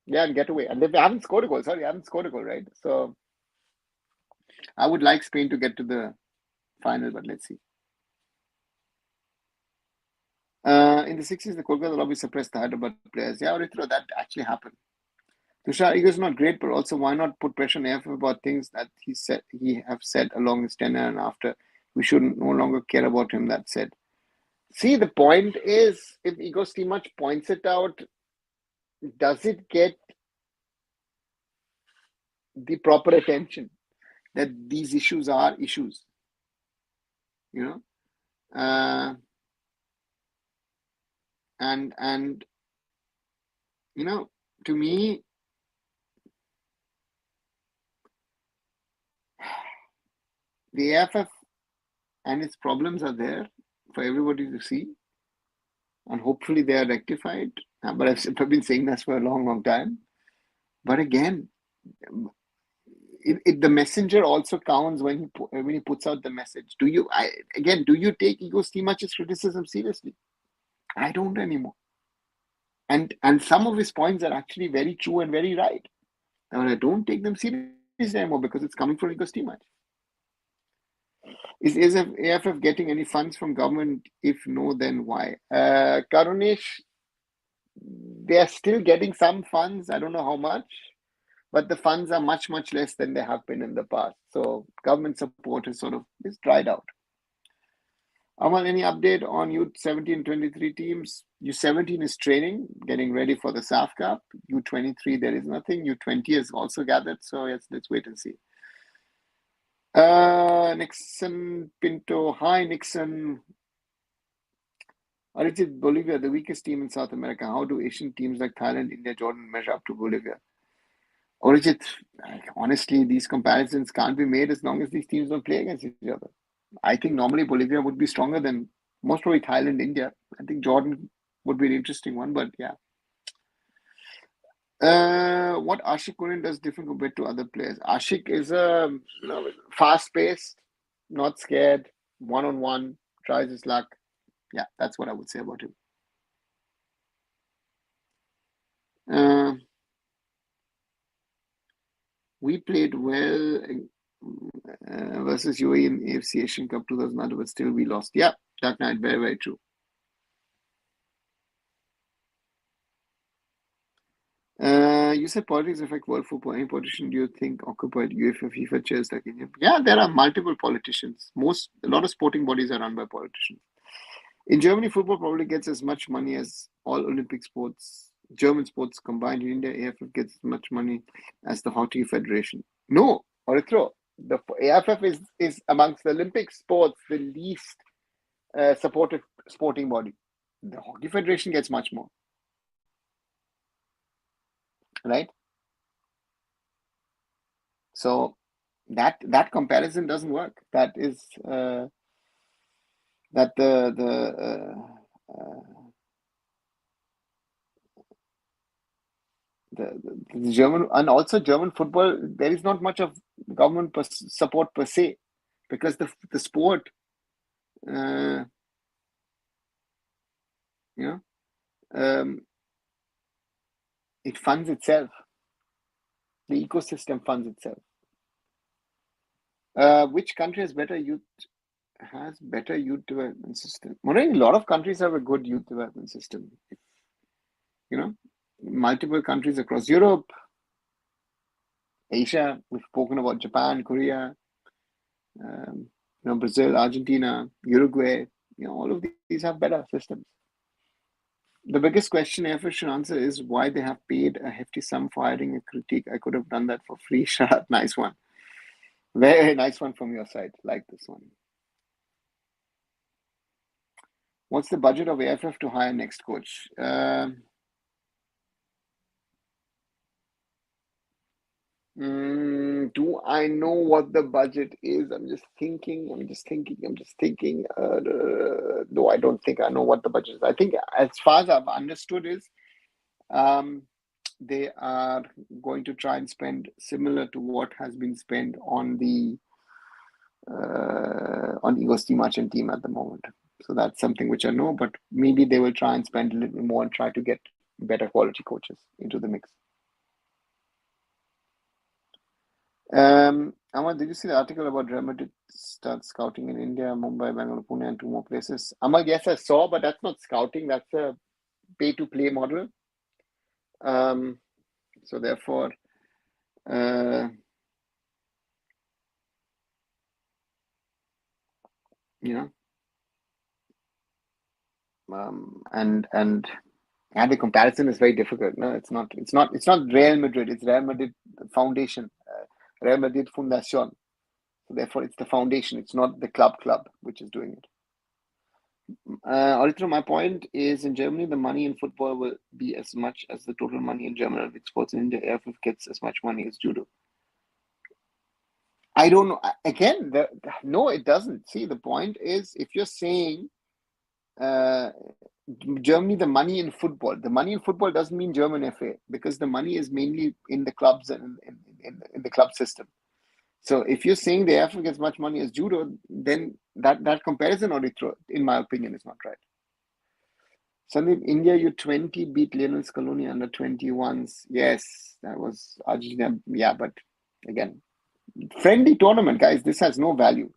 get away. And they haven't scored a goal. Sorry, they haven't scored a goal, right? So I would like Spain to get to the final, but let's see. In the 60s, the Kolkata lobby suppressed the Hyderabad players. Yeah, Rithro, that actually happened. Tushar Ego is not great, but also why not put pressure on AF about things that he have said along his tenure and after. We should no longer care about him, that said. See, the point is, if Ego too much points it out, does it get the proper attention that these issues are issues? You know? And you know, to me, the AFF and its problems are there for everybody to see, and hopefully they are rectified. But I've been saying this for a long, long time. But again, the messenger also counts when he puts out the message. Do you take Ego's too much's criticism seriously? I don't anymore. And some of his points are actually very true and very right. And I don't take them seriously anymore because it's coming from Ego's too much. Is AFF getting any funds from government? If no, then why? Karunesh, they are still getting some funds. I don't know how much, but the funds are much, much less than they have been in the past. So government support is dried out. Amal, any update on U17 23 teams? U17 is training, getting ready for the SAF Cup. U23, there is nothing. U20 has also gathered. So yes, let's wait and see. Nixon Pinto. Hi, Nixon. Arijit, Bolivia, the weakest team in South America. How do Asian teams like Thailand, India, Jordan measure up to Bolivia? Arijit, honestly, these comparisons can't be made as long as these teams don't play against each other. I think normally Bolivia would be stronger than most probably Thailand, India. I think Jordan would be an interesting one, but yeah. What Ashik Kurin does different compared to other players? Ashik is fast-paced, not scared, one-on-one, tries his luck. Yeah, that's what I would say about him. We played well versus UAE in AFC Asian Cup 2009, but still we lost. Yeah, that night, very, very true. You said politics affect world football. Any politician do you think occupied UEFA, FIFA chairs like India? Yeah, there are multiple politicians. A lot of sporting bodies are run by politicians. In Germany, football probably gets as much money as all Olympic sports, German sports combined. In India, AFF gets as much money as the Hockey Federation. No, Orithro, the AFF is amongst the Olympic sports the least supported sporting body. The Hockey Federation gets much more, right? So that comparison doesn't work. That is that the German, and also German football, there is not much of government support per se, because the sport, uh, you know, it funds itself. The ecosystem funds itself. Which country has better youth development system? Well, a lot of countries have a good youth development system. You know, multiple countries across Europe, Asia. We've spoken about Japan, Korea, Brazil, Argentina, Uruguay. All of these have better systems. The biggest question AFF should answer is why they have paid a hefty sum for hiring a critique. I could have done that for free. Sharat, nice one. Very nice one from your side. Like this one. What's the budget of AFF to hire next coach? Do I know what the budget is? I'm just thinking. No, I don't think I know what the budget is. I think, as far as I've understood, is um, they are going to try and spend similar to what has been spent on Eagles team Argent team at the moment. So that's something which I know, but maybe they will try and spend a little more and try to get better quality coaches into the mix. Amal, did you see the article about Real Madrid start scouting in India, Mumbai, Bangalore, Pune, and two more places? Amal, yes, I saw, but that's not scouting. That's a pay-to-play model. So therefore, uh, you know, and the comparison is very difficult. No, it's not. It's not Real Madrid. It's Real Madrid Foundation, Real Madrid Fundación. So therefore, it's the foundation. It's not the club which is doing it. Arithro, my point is, in Germany, the money in football will be as much as the total money in German Olympic sports. In India, AFF gets as much money as judo. I don't know. Again, no, it doesn't. See, the point is, if you're saying uh, Germany, the money in football doesn't mean German FA, because the money is mainly in the clubs and in the club system. So if you're saying the AFL gets much money as judo, then that comparison, Arithro, in my opinion, is not right. Sandeep, India U20 beat Lionel Scaloni under 21s. Yes, that was Argentina. Yeah, but again, friendly tournament, guys. This has no value.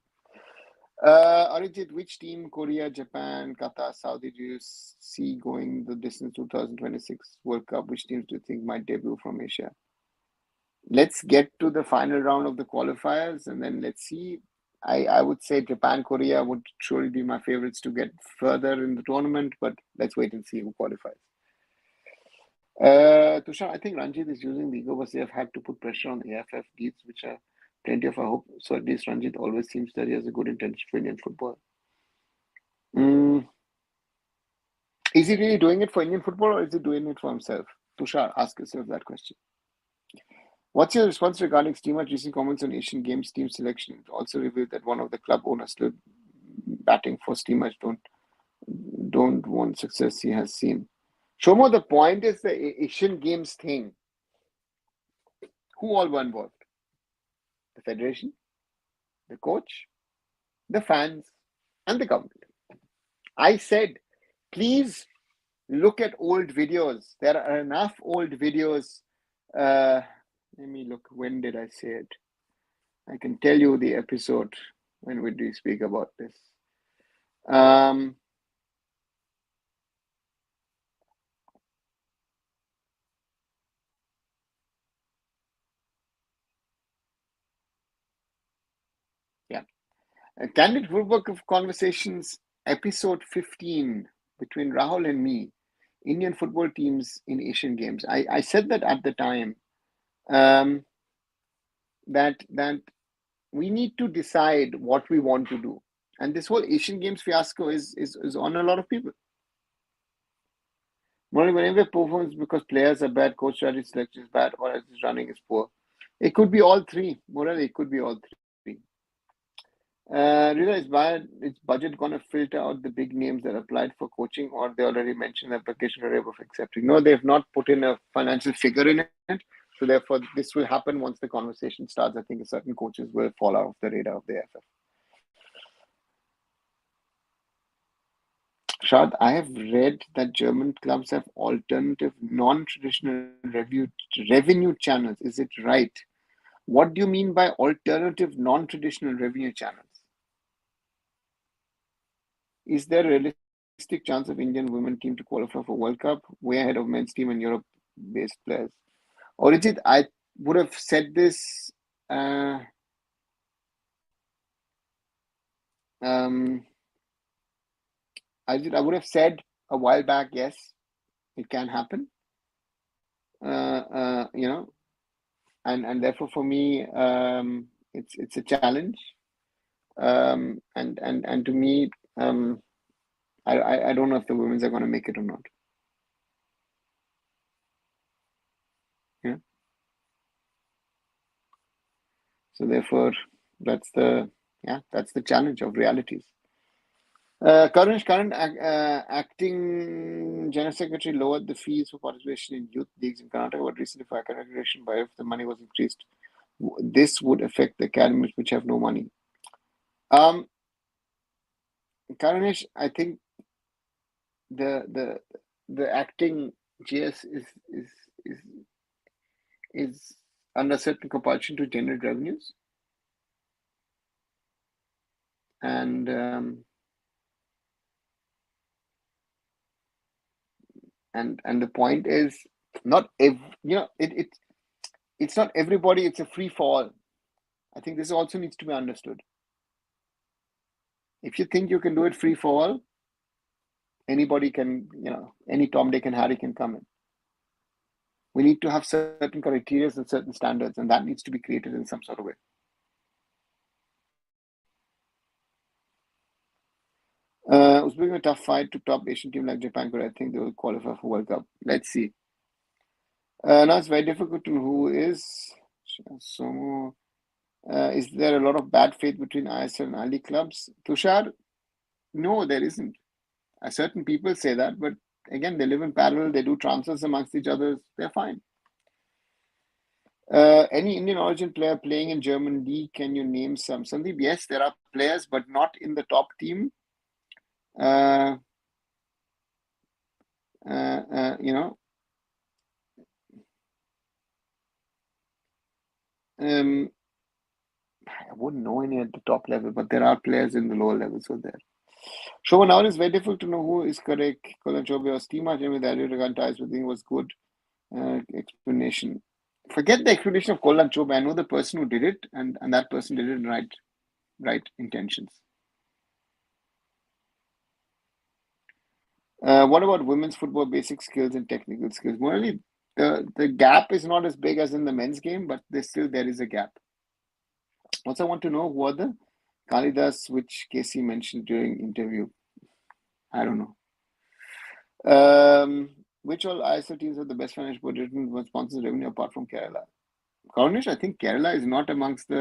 Arijit, which team, Korea, Japan, Qatar, Saudi, do you see going the distance 2026 World Cup? Which teams do you think might debut from Asia? Let's get to the final round of the qualifiers and then let's see. I would say Japan, Korea would surely be my favorites to get further in the tournament, but let's wait and see who qualifies. Tushar, I think Ranjit is using the ego, but they have had to put pressure on AFF deeds, which are plenty of hope. So at least Ranjit always seems that he has a good intention for Indian football. Mm, is he really doing it for Indian football or is he doing it for himself? Tushar, ask yourself that question. What's your response regarding Steamer's recent comments on Asian Games team selection? It also revealed that one of the club owners still batting for Steamers don't want success he has seen. Shomo, the point is the Asian Games thing. Who all were involved? The federation, the coach, the fans, and the government. I said, please look at old videos. There are enough old videos. Let me look. When did I say it? I can tell you the episode. When would we speak about this? Yeah. Candid Football Conversations, episode 15, between Rahul and me, Indian football teams in Asian Games. I said that at the time, that we need to decide what we want to do. And this whole Asian Games fiasco is on a lot of people. Whenever performs because players are bad, coach strategy selection is bad, or his running is poor. It could be all three. Morally, it could be all three. Rita, is budget going to filter out the big names that applied for coaching, or they already mentioned the application rate of accepting? No, they've not put in a financial figure in it. So therefore, this will happen once the conversation starts. I think certain coaches will fall out of the radar of the FF. Shad, I have read that German clubs have alternative, non-traditional revenue channels. Is it right? What do you mean by alternative, non-traditional revenue channels? Is there a realistic chance of Indian women team to qualify for World Cup way ahead of men's team and Europe-based players? Orijit, I would have said this. I would have said a while back, yes, it can happen. And therefore for me, it's a challenge. And to me, I don't know if the women's are going to make it or not. Yeah. So therefore, that's the challenge of realities. Current acting general secretary lowered the fees for participation in youth leagues in Karnataka, but recently for accreditation, by if the money was increased, this would affect the academies which have no money. Karanish, I think the acting GS is under certain compulsion to generate revenues, and the point is not it's not everybody. It's a free fall. I think this also needs to be understood. If you think you can do it free for all, anybody can, any Tom, Dick, and Harry can come in. We need to have certain criteria and certain standards, and that needs to be created in some sort of way. Uzbekistan a tough fight to top Asian team like Japan, but I think they will qualify for World Cup. Let's see. Now it's very difficult to know who is. So, is there a lot of bad faith between ISL and Ali clubs? Tushar, no, there isn't. Certain people say that, but again, they live in parallel. They do transfers amongst each other. They're fine. Any Indian origin player playing in German league? Can you name some? Sandeep, yes, there are players, but not in the top team. You know, I wouldn't know any at the top level, but there are players in the lower levels so there. Shobhan, now it's very difficult to know who is correct. Colin Chobe or Steve Martin with the ties with him was good explanation. Forget the explanation of Colin Chobe. I know the person who did it, and that person did it in right intentions. What about women's football basic skills and technical skills? Morally, the gap is not as big as in the men's game, but there is a gap. Also, I want to know who are the Kalidas, which Casey mentioned during interview. I don't know. Which all ISO teams have the best financial position for sponsors revenue apart from Kerala? Cornish, I think Kerala is not amongst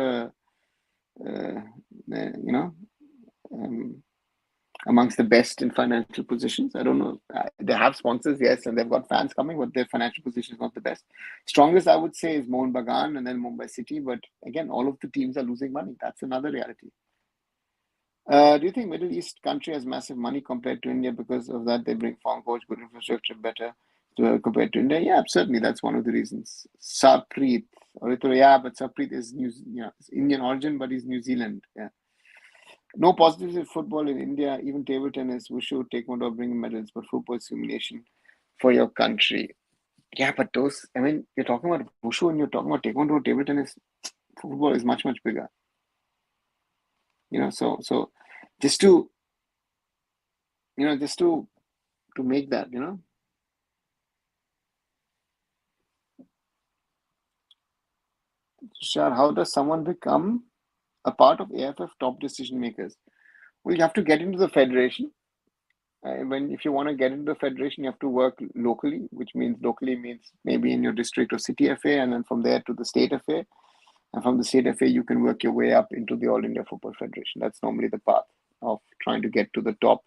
amongst the best in financial positions. I don't know. They have sponsors, yes, and they've got fans coming, but their financial position is not the best. Strongest, I would say, is Mohun Bagan and then Mumbai City. But again, all of the teams are losing money. That's another reality. Do you think Middle East country has massive money compared to India? Because of that, they bring foreign coach, good infrastructure, better compared to India? Yeah, certainly. That's one of the reasons. Sarpreet. Yeah, but Sarpreet is Indian origin, but he's New Zealand. Yeah. No positives in football in India, even table tennis, wushu, taekwondo bring medals, but football is humiliation for your country. Yeah, but you're talking about wushu and you're talking about taekwondo, table tennis, football is much, much bigger. So just to make that, Sure, how does someone become a part of AFF top decision makers? Well, you have to get into the federation. If you want to get into the federation, you have to work locally, which means maybe in your district or city FA, and then from there to the state FA. And from the state FA, you can work your way up into the All India Football Federation. That's normally the path of trying to get to the top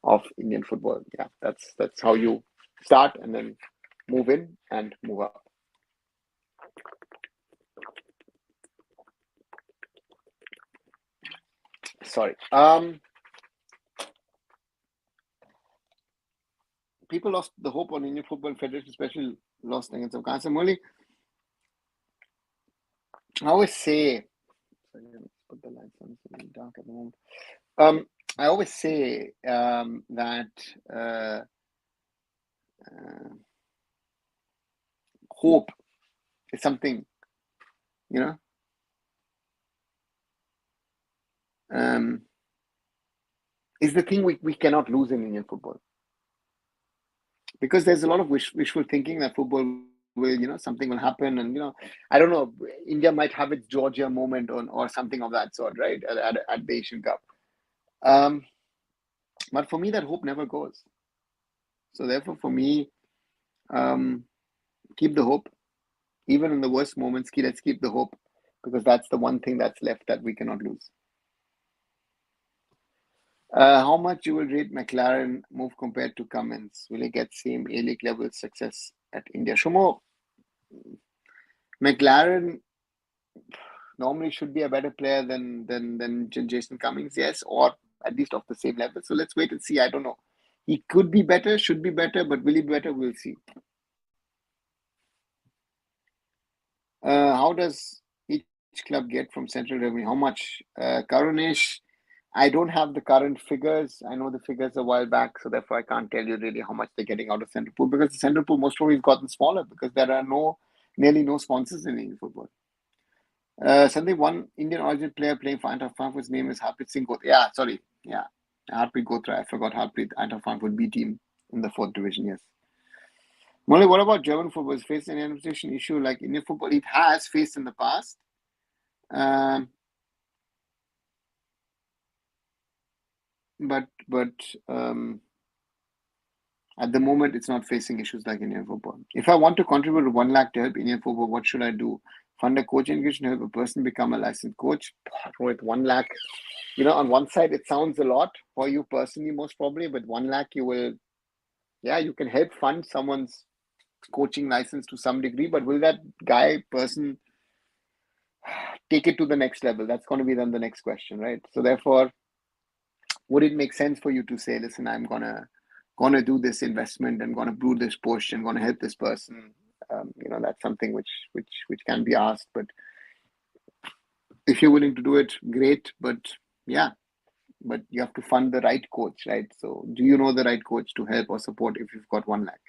of Indian football. Yeah, that's how you start and then move in and move up. Sorry. People lost the hope on Indian Football Federation, especially lost against Afghanistan. Only, I always say, sorry, let's put the lights on. It's really dark at the moment. I always say that hope is something, is the thing we cannot lose in Indian football. Because there's a lot of wishful thinking that football will, something will happen, and I don't know, India might have its Georgia moment or something of that sort, right, at the Asian Cup. But for me, that hope never goes. So therefore, for me, keep the hope, even in the worst moments. Let's keep the hope, because that's the one thing that's left that we cannot lose. How much you will rate McLaren move compared to Cummins? Will he get same A-League level success at India? Shumo, McLaren normally should be a better player than Jason Cummings, yes, or at least of the same level. So let's wait and see. I don't know. He could be better, should be better, but will he be better? We'll see. How does each club get from central revenue? How much? Karunesh, I don't have the current figures. I know the figures a while back, so therefore I can't tell you really how much they're getting out of central pool, because the central pool most probably has gotten smaller because there are nearly no sponsors in Indian football. Something one Indian origin player playing for Eintracht Frankfurt's name is Harpreet Singh Gotra. Yeah, sorry. Yeah. Harpreet Gotra. I forgot Harpreet, Eintracht Frankfurt B team in the 4th division, yes. Molly, what about German football? Is facing an administration issue like Indian football? It has faced in the past. But at the moment, it's not facing issues like Indian football. If I want to contribute 1 lakh to help Indian football, what should I do? Fund a coach engagement to help a person become a licensed coach? With 1 lakh, on one side, it sounds a lot for you personally, most probably, but 1 lakh, you can help fund someone's coaching license to some degree, but will that person take it to the next level? That's going to be then the next question, right? So therefore, would it make sense for you to say, listen, I'm gonna do this investment and gonna brew this push and gonna help this person? That's something which can be asked. But if you're willing to do it, great. But yeah, but you have to fund the right coach, right? So do you know the right coach to help or support if you've got 1 lakh?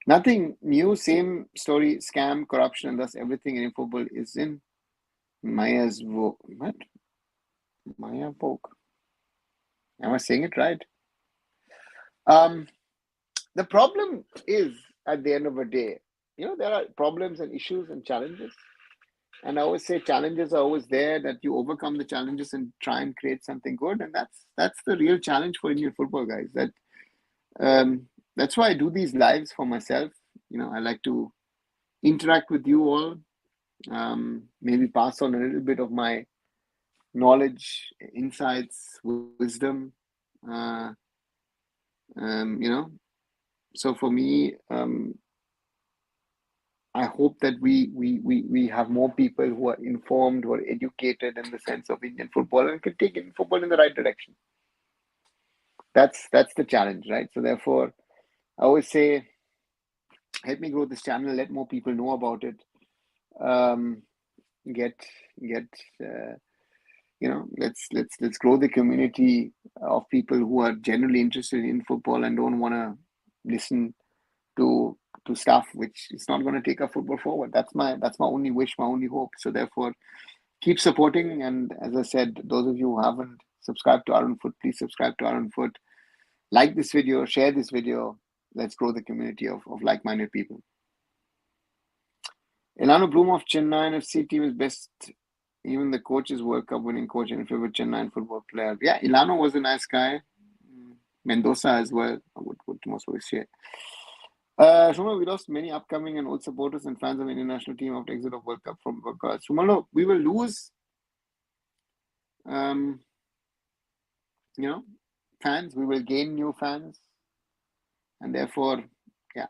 Nothing new, same story, scam, corruption, and thus everything in football is in Maya's vogue. What? Maya Vogue. Am I saying it right? The problem is, at the end of the day, there are problems and issues and challenges. And I always say challenges are always there, that you overcome the challenges and try and create something good. And that's the real challenge for Indian football, guys. That's why I do these lives for myself. I like to interact with you all, maybe pass on a little bit of my knowledge, insights, wisdom. So for me, I hope that we have more people who are informed, who are educated in the sense of Indian football, and can take Indian football in the right direction. That's the challenge, right? So therefore, I always say, help me grow this channel, let more people know about it. Let's grow the community of people who are generally interested in football and don't want to listen to stuff which is not going to take our football forward. That's my only wish, my only hope. So therefore, keep supporting. And as I said, those of you who haven't subscribed to Arun Foot, please subscribe to Arun Foot. Like this video, share this video. Let's grow the community of like-minded people. Ilano Bloom of Chennai FC team is best. Even the coach is World Cup winning coach and favorite Chennai football player. Yeah, Ilano was a nice guy. Mendoza as well. I would most always say. Shumalo, we lost many upcoming and old supporters and fans of the Indian national team after exit of World Cup from World Cup. Shumalo, we will lose, fans. We will gain new fans, and therefore, yeah,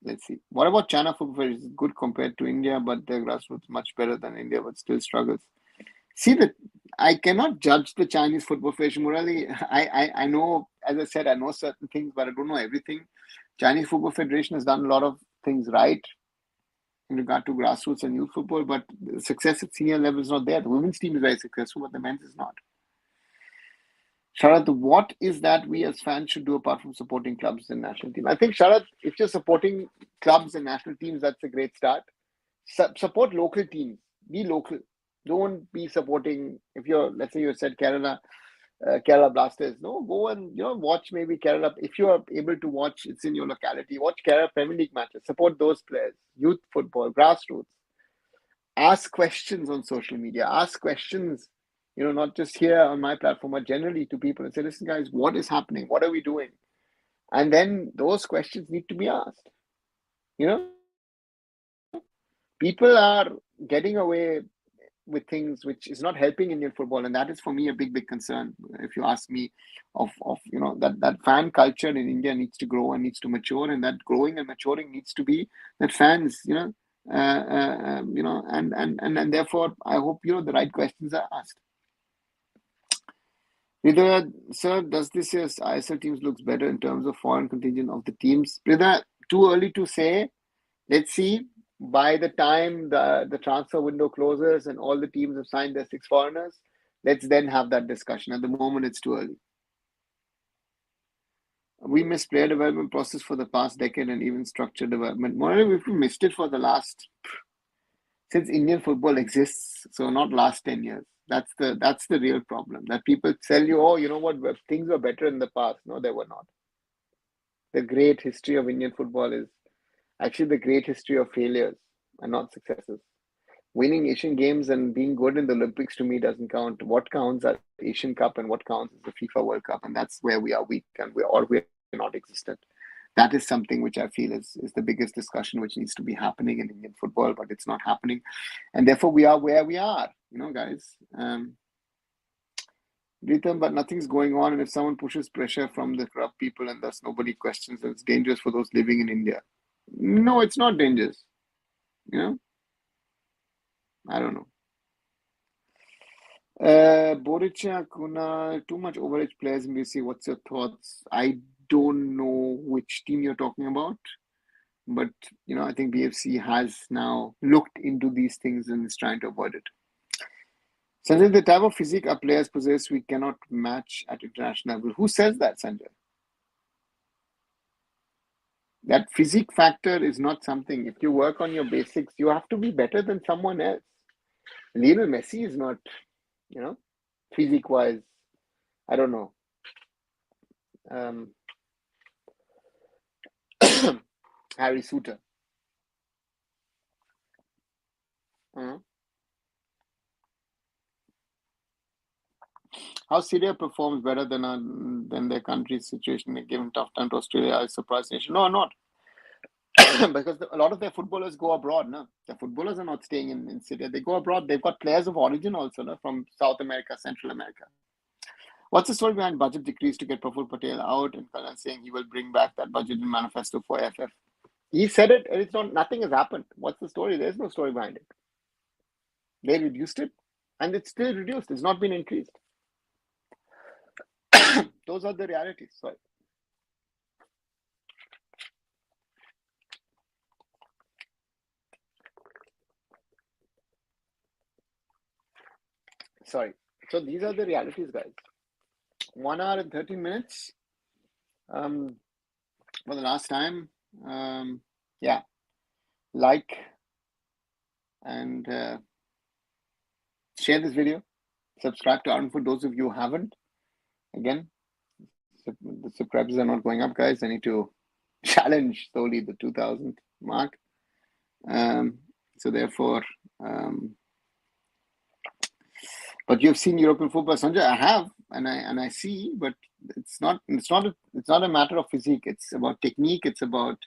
let's see. What about China football? Is good compared to India, but their grassroots much better than India, but still struggles. See, I cannot judge the Chinese football federation. Morally, I know, as I said, I know certain things, but I don't know everything. Chinese Football Federation has done a lot of things right in regard to grassroots and youth football, but the success at senior level is not there. The women's team is very successful, but the men's is not. Sharad, what is that we as fans should do apart from supporting clubs and national teams? I think, Sharad, if you're supporting clubs and national teams, that's a great start. Support local teams. Be local. Don't be supporting, if you're, let's say you said Kerala Blasters. No, go and watch maybe Kerala. If you are able to watch, it's in your locality. Watch Kerala Premier League matches. Support those players. Youth football, grassroots. Ask questions on social media. Ask questions, not just here on my platform, but generally to people, and say, listen, guys, what is happening? What are we doing? And then those questions need to be asked. People are getting away with things which is not helping Indian football, and that is for me a big concern. If you ask me, of that fan culture in India needs to grow and needs to mature, and that growing and maturing needs to be that fans, and therefore I hope the right questions are asked. Ridha, sir, does this year's ISL teams looks better in terms of foreign contingent of the teams? Ridha, too early to say. Let's see. By the time the transfer window closes and all the teams have signed their 6 foreigners, let's then have that discussion. At the moment, it's too early. We missed player development process for the past decade and even structure development. Moreover, we've missed it for the last since Indian football exists, so not last 10 years. That's the real problem. That people tell you, oh, you know what, things were better in the past. No, they were not. The great history of Indian football is actually the great history of failures and not successes. Winning Asian Games and being good in the Olympics to me doesn't count. What counts are Asian Cup and what counts is the FIFA World Cup, and that's where we are weak and we're not existent. That is something which I feel is the biggest discussion which needs to be happening in Indian football, but it's not happening, and therefore we are where we are. Guys. Rhythm, but nothing's going on, and if someone pushes pressure from the corrupt people and thus nobody questions, it's dangerous for those living in India. No, it's not dangerous. I don't know. Boricha, Kuna, too much overage players in BC. What's your thoughts? I don't know which team you're talking about, but I think BFC has now looked into these things and is trying to avoid it. Sanjay, the type of physique our players possess, we cannot match at international level. Who says that, Sanjay? That physique factor is not something. If you work on your basics, you have to be better than someone else. Lionel Messi is not, physique-wise, I don't know. Harry Suter. How Syria performs better than their country's situation in a given tough time to Australia is surprise nation. No, not. Because a lot of their footballers go abroad. No? The footballers are not staying in Syria. They go abroad. They've got players of origin also from South America, Central America. What's the story behind budget decrease to get Praful Patel out and Kalan saying he will bring back that budget in manifesto for AFF? He said it, and it's not. Nothing has happened. What's the story? There's no story behind it. They reduced it, and it's still reduced. It's not been increased. Those are the realities. Sorry. So these are the realities, guys. 1 hour and 13 minutes. For the last time. Yeah. Like and share this video. Subscribe to Arun for those of you who haven't. Again, the subscribers are not going up, guys. I need to challenge solely the 2,000 mark. So therefore, but you've seen European football, Sanjay. I have, and I see, but it's not a matter of physique. It's about technique. It's about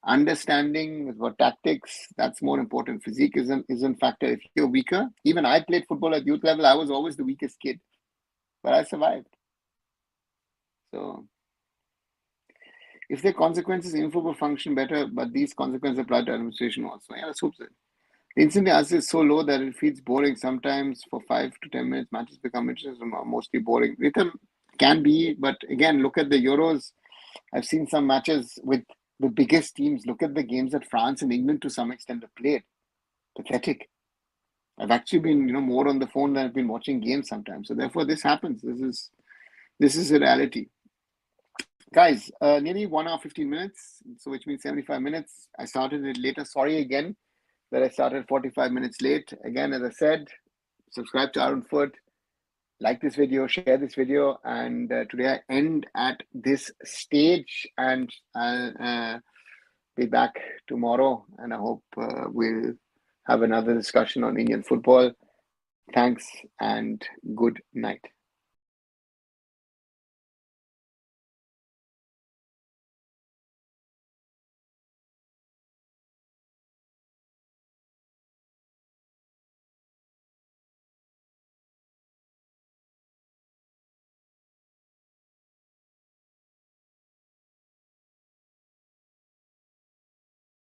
understanding. It's about tactics. That's more important. Physique isn't factor. If you're weaker, even I played football at youth level. I was always the weakest kid, but I survived. So, if the consequences in football function better, but these consequences apply to administration also. Yeah, let's hope so. The incident answer is so low that it feels boring. Sometimes for 5 to 10 minutes, matches become interesting, mostly boring. Rhythm can be, but again, look at the Euros. I've seen some matches with the biggest teams. Look at the games that France and England to some extent have played. Pathetic. I've actually been, more on the phone than I've been watching games sometimes. So therefore, this happens. This is a reality. Guys, nearly 1 hour, 15 minutes, so which means 75 minutes. I started it later. Sorry again that I started 45 minutes late. Again, as I said, subscribe to Arun Foot, like this video, share this video, and today I end at this stage, and I'll be back tomorrow, and I hope we'll have another discussion on Indian football. Thanks and good night.